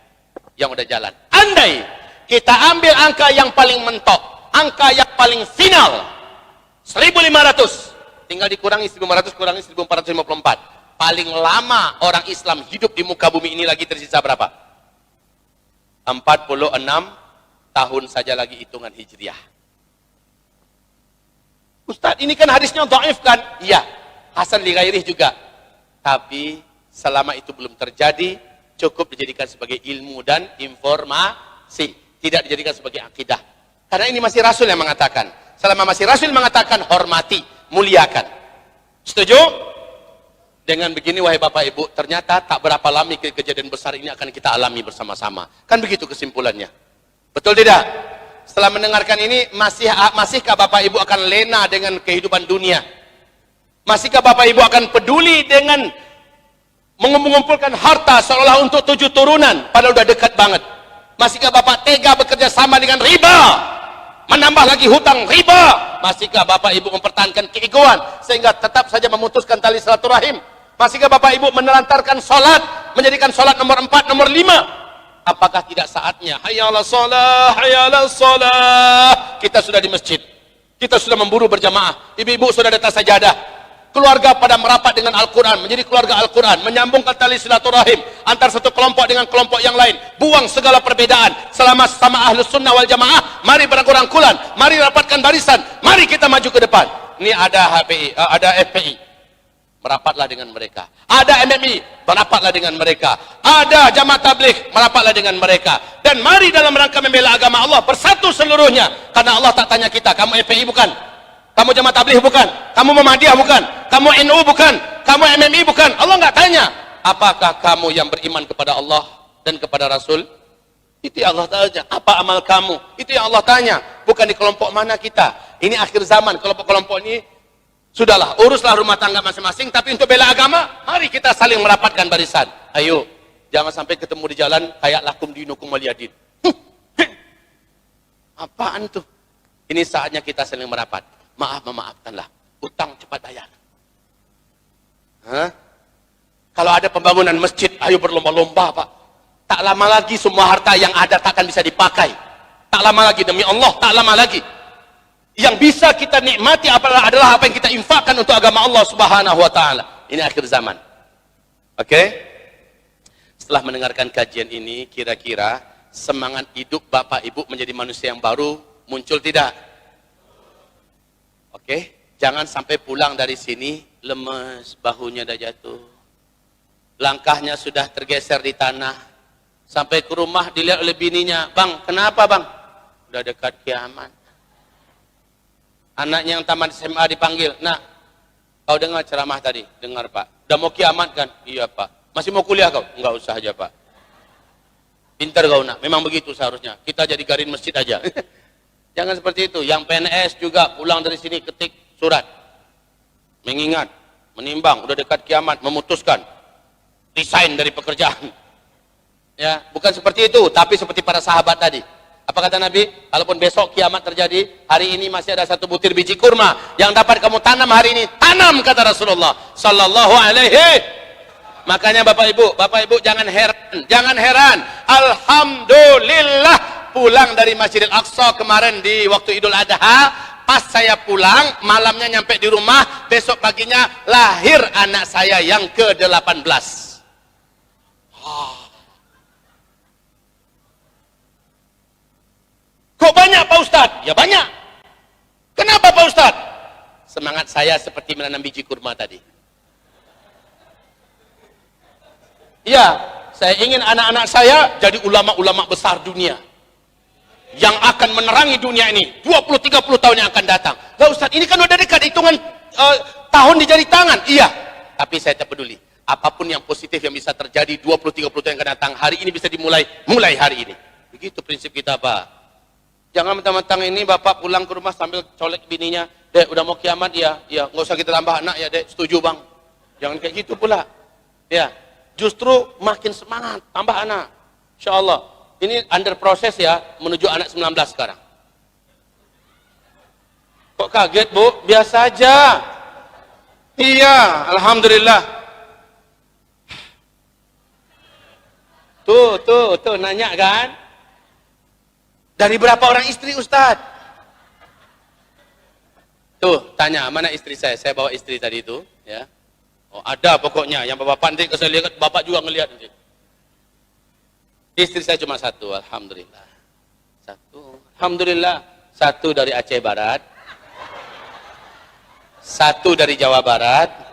yang udah jalan. Andai kita ambil angka yang paling mentok, angka yang paling final 1500, tinggal dikurangi 1500 kurangi 1454. Paling lama orang Islam hidup di muka bumi ini lagi tersisa berapa? 46 tahun saja lagi hitungan Hijriah. Ustaz, ini kan hadisnya dhaif kan? Iya, hasan li ghairih juga. Tapi selama itu belum terjadi, cukup dijadikan sebagai ilmu dan informasi, tidak dijadikan sebagai akidah. Karena ini masih Rasul yang mengatakan. Selama masih Rasul mengatakan, hormati, muliakan. Setuju? Dengan begini, wahai Bapak Ibu, ternyata tak berapa lama kejadian besar ini akan kita alami bersama-sama. Kan begitu kesimpulannya. Betul tidak? Setelah mendengarkan ini, masihkah Bapak Ibu akan lena dengan kehidupan dunia? Masihkah Bapak Ibu akan peduli dengan mengumpulkan harta seolah untuk 7 turunan, padahal udah dekat banget? Masihkah Bapak tega bekerja sama dengan riba? Menambah lagi hutang riba? Masihkah Bapak Ibu mempertahankan keegoan sehingga tetap saja memutuskan tali silaturahim? Masihkah Bapak Ibu menelantarkan sholat, menjadikan sholat nomor 4, nomor 5? Apakah tidak saatnya hayya 'alas shalah, hayya 'alas shalah? Kita sudah di masjid, kita sudah memburu berjamaah, ibu-ibu sudah di atas sajadah, keluarga pada merapat dengan Al-Quran, menjadi keluarga Al-Quran, menyambungkan tali silaturahim antar satu kelompok dengan kelompok yang lain, buang segala perbedaan, selama sama ahlus sunnah wal jamaah, mari berangkul-angkulan, mari rapatkan barisan, mari kita maju ke depan. Ini ada HPI, ada FPI, merapatlah dengan mereka. Ada MMI, merapatlah dengan mereka. Ada Jamaah Tabligh, merapatlah dengan mereka. Dan mari dalam rangka membela agama Allah, bersatu seluruhnya. Karena Allah tak tanya kita, kamu FPI bukan? Kamu Jamaah Tabligh bukan? Kamu Muhammadiyah bukan? Kamu NU bukan? Kamu MMI bukan? Allah nggak tanya. Apakah kamu yang beriman kepada Allah dan kepada Rasul? Itu yang Allah tanya. Apa amal kamu? Itu yang Allah tanya. Bukan di kelompok mana kita. Ini akhir zaman. Kelompok-kelompok ini, sudahlah, uruslah rumah tangga masing-masing. Tapi untuk bela agama, mari kita saling merapatkan barisan. Ayo, jangan sampai ketemu di jalan, kayak lakum dinukum waliyadin. Apaan tuh? Ini saatnya kita saling merapat. Memaafkanlah. Utang cepat bayar. Hah? Kalau ada pembangunan masjid, ayo berlomba-lomba, Pak. Tak lama lagi semua harta yang ada takkan bisa dipakai. Tak lama lagi, demi Allah, tak lama lagi. Yang bisa kita nikmati adalah apa yang kita infakkan untuk agama Allah Subhanahu wa taala. Ini akhir zaman. Oke? Setelah mendengarkan kajian ini, kira-kira semangat hidup Bapak Ibu menjadi manusia yang baru muncul tidak? Oke? Jangan sampai pulang dari sini lemes, bahunya dah jatuh. Langkahnya sudah tergeser di tanah. Sampai ke rumah dilihat oleh bininya, "Bang, kenapa, Bang?" Udah dekat kiamat. Anaknya yang tamat SMA dipanggil, "Nak, kau dengar ceramah tadi?" "Dengar, Pak." "Udah mau kiamat kan?" "Iya, Pak." "Masih mau kuliah kau?" "Enggak usah aja, Pak." "Pintar kau, Nak. Memang begitu seharusnya. Kita jadi garin masjid aja." Jangan seperti itu. Yang PNS juga pulang dari sini ketik surat. Mengingat, menimbang, udah dekat kiamat, memutuskan resign dari pekerjaan. Ya, bukan seperti itu, tapi seperti para sahabat tadi. Apa kata Nabi? Kalaupun besok kiamat terjadi, hari ini masih ada 1 butir biji kurma yang dapat kamu tanam hari ini, tanam, kata Rasulullah sallallahu alaihi. Makanya Bapak Ibu jangan heran. Alhamdulillah, pulang dari Masjidil Aqsa kemarin di waktu Idul Adha, pas saya pulang, malamnya nyampe di rumah, besok paginya lahir anak saya yang ke-18. Kok banyak, Pak Ustadz? Ya banyak. Kenapa, Pak Ustadz? Semangat saya seperti menanam biji kurma tadi. Ya, saya ingin anak-anak saya jadi ulama-ulama besar dunia yang akan menerangi dunia ini 20-30 tahun yang akan datang. Lah Ustadz, ini kan udah dekat hitungan tahun di jari tangan. Iya, tapi saya tak peduli. Apapun yang positif yang bisa terjadi 20-30 tahun yang akan datang, hari ini bisa mulai hari ini. Begitu prinsip kita, Pak. Jangan mentang-mentang ini Bapak pulang ke rumah sambil colek bininya, "Dek, udah mau kiamat?" "Ya, nggak usah kita tambah anak ya, Dek." "Setuju, Bang." Jangan kayak gitu pula. Ya, justru makin semangat, tambah anak. Insya Allah. Ini under proses ya, menuju anak 19 sekarang. Kok kaget, Bu? Biasa aja. Iya, Alhamdulillah. Tuh, nanya kan? Dari berapa orang istri, Ustadz? Tuh, tanya, mana istri saya? Saya bawa istri tadi itu, ya. Oh, ada pokoknya, yang Bapak pandai, saya lihat, Bapak juga ngelihat. Istri saya cuma 1, Alhamdulillah. Satu. Alhamdulillah. Satu dari Aceh Barat. Satu dari Jawa Barat.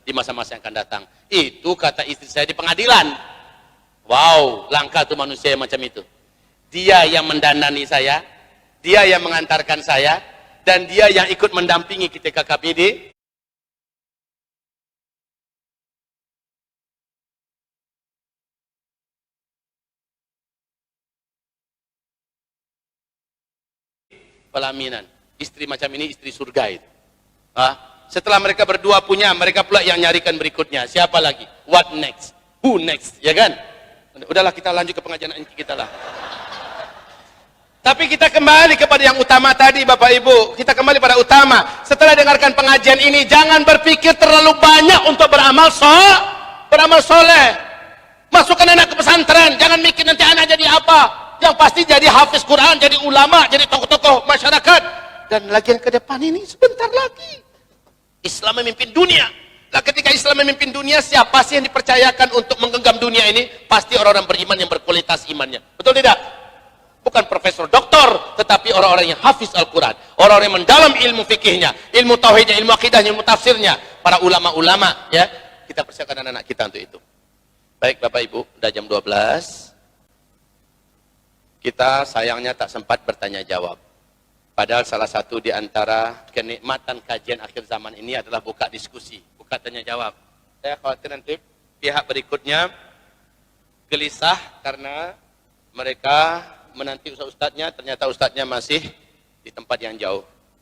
Di masa-masa yang akan datang. Itu kata istri saya di pengadilan. Wow, langka tuh manusia yang macam itu. Dia yang mendanani saya, dia yang mengantarkan saya, dan dia yang ikut mendampingi ketika KPD. Pelaminan. Istri macam ini istri surga itu. Setelah mereka berdua punya, mereka pula yang nyarikan berikutnya. Siapa lagi? What next? Who next? Ya kan? Udahlah kita lanjut ke pengajian inti kita lah. Tapi kita kembali kepada yang utama tadi Bapak Ibu. Kita kembali pada utama. Setelah dengarkan pengajian ini, jangan berpikir terlalu banyak untuk beramal soleh. Masukkan anak ke pesantren. Jangan mikir nanti anak jadi apa. Yang pasti jadi hafiz Quran, jadi ulama, jadi tokoh-tokoh masyarakat. Dan lagi yang ke depan ini sebentar lagi. Islam memimpin dunia. Nah, ketika Islam memimpin dunia, siapa sih yang dipercayakan untuk menggenggam dunia ini? Pasti orang-orang beriman yang berkualitas imannya. Betul tidak? Bukan profesor doktor, tetapi orang-orang yang hafiz Al-Quran. Orang-orang yang mendalam ilmu fikihnya, ilmu tauhidnya, ilmu akidahnya, ilmu tafsirnya. Para ulama-ulama, ya. Kita persiapkan anak-anak kita untuk itu. Baik Bapak Ibu, udah jam 12. Kita sayangnya tak sempat bertanya jawab. Padahal salah satu di antara kenikmatan kajian akhir zaman ini adalah buka diskusi, buka tanya jawab. Saya khawatir nanti pihak berikutnya gelisah karena mereka menanti ustaz-ustaznya, ternyata ustaznya masih di tempat yang jauh.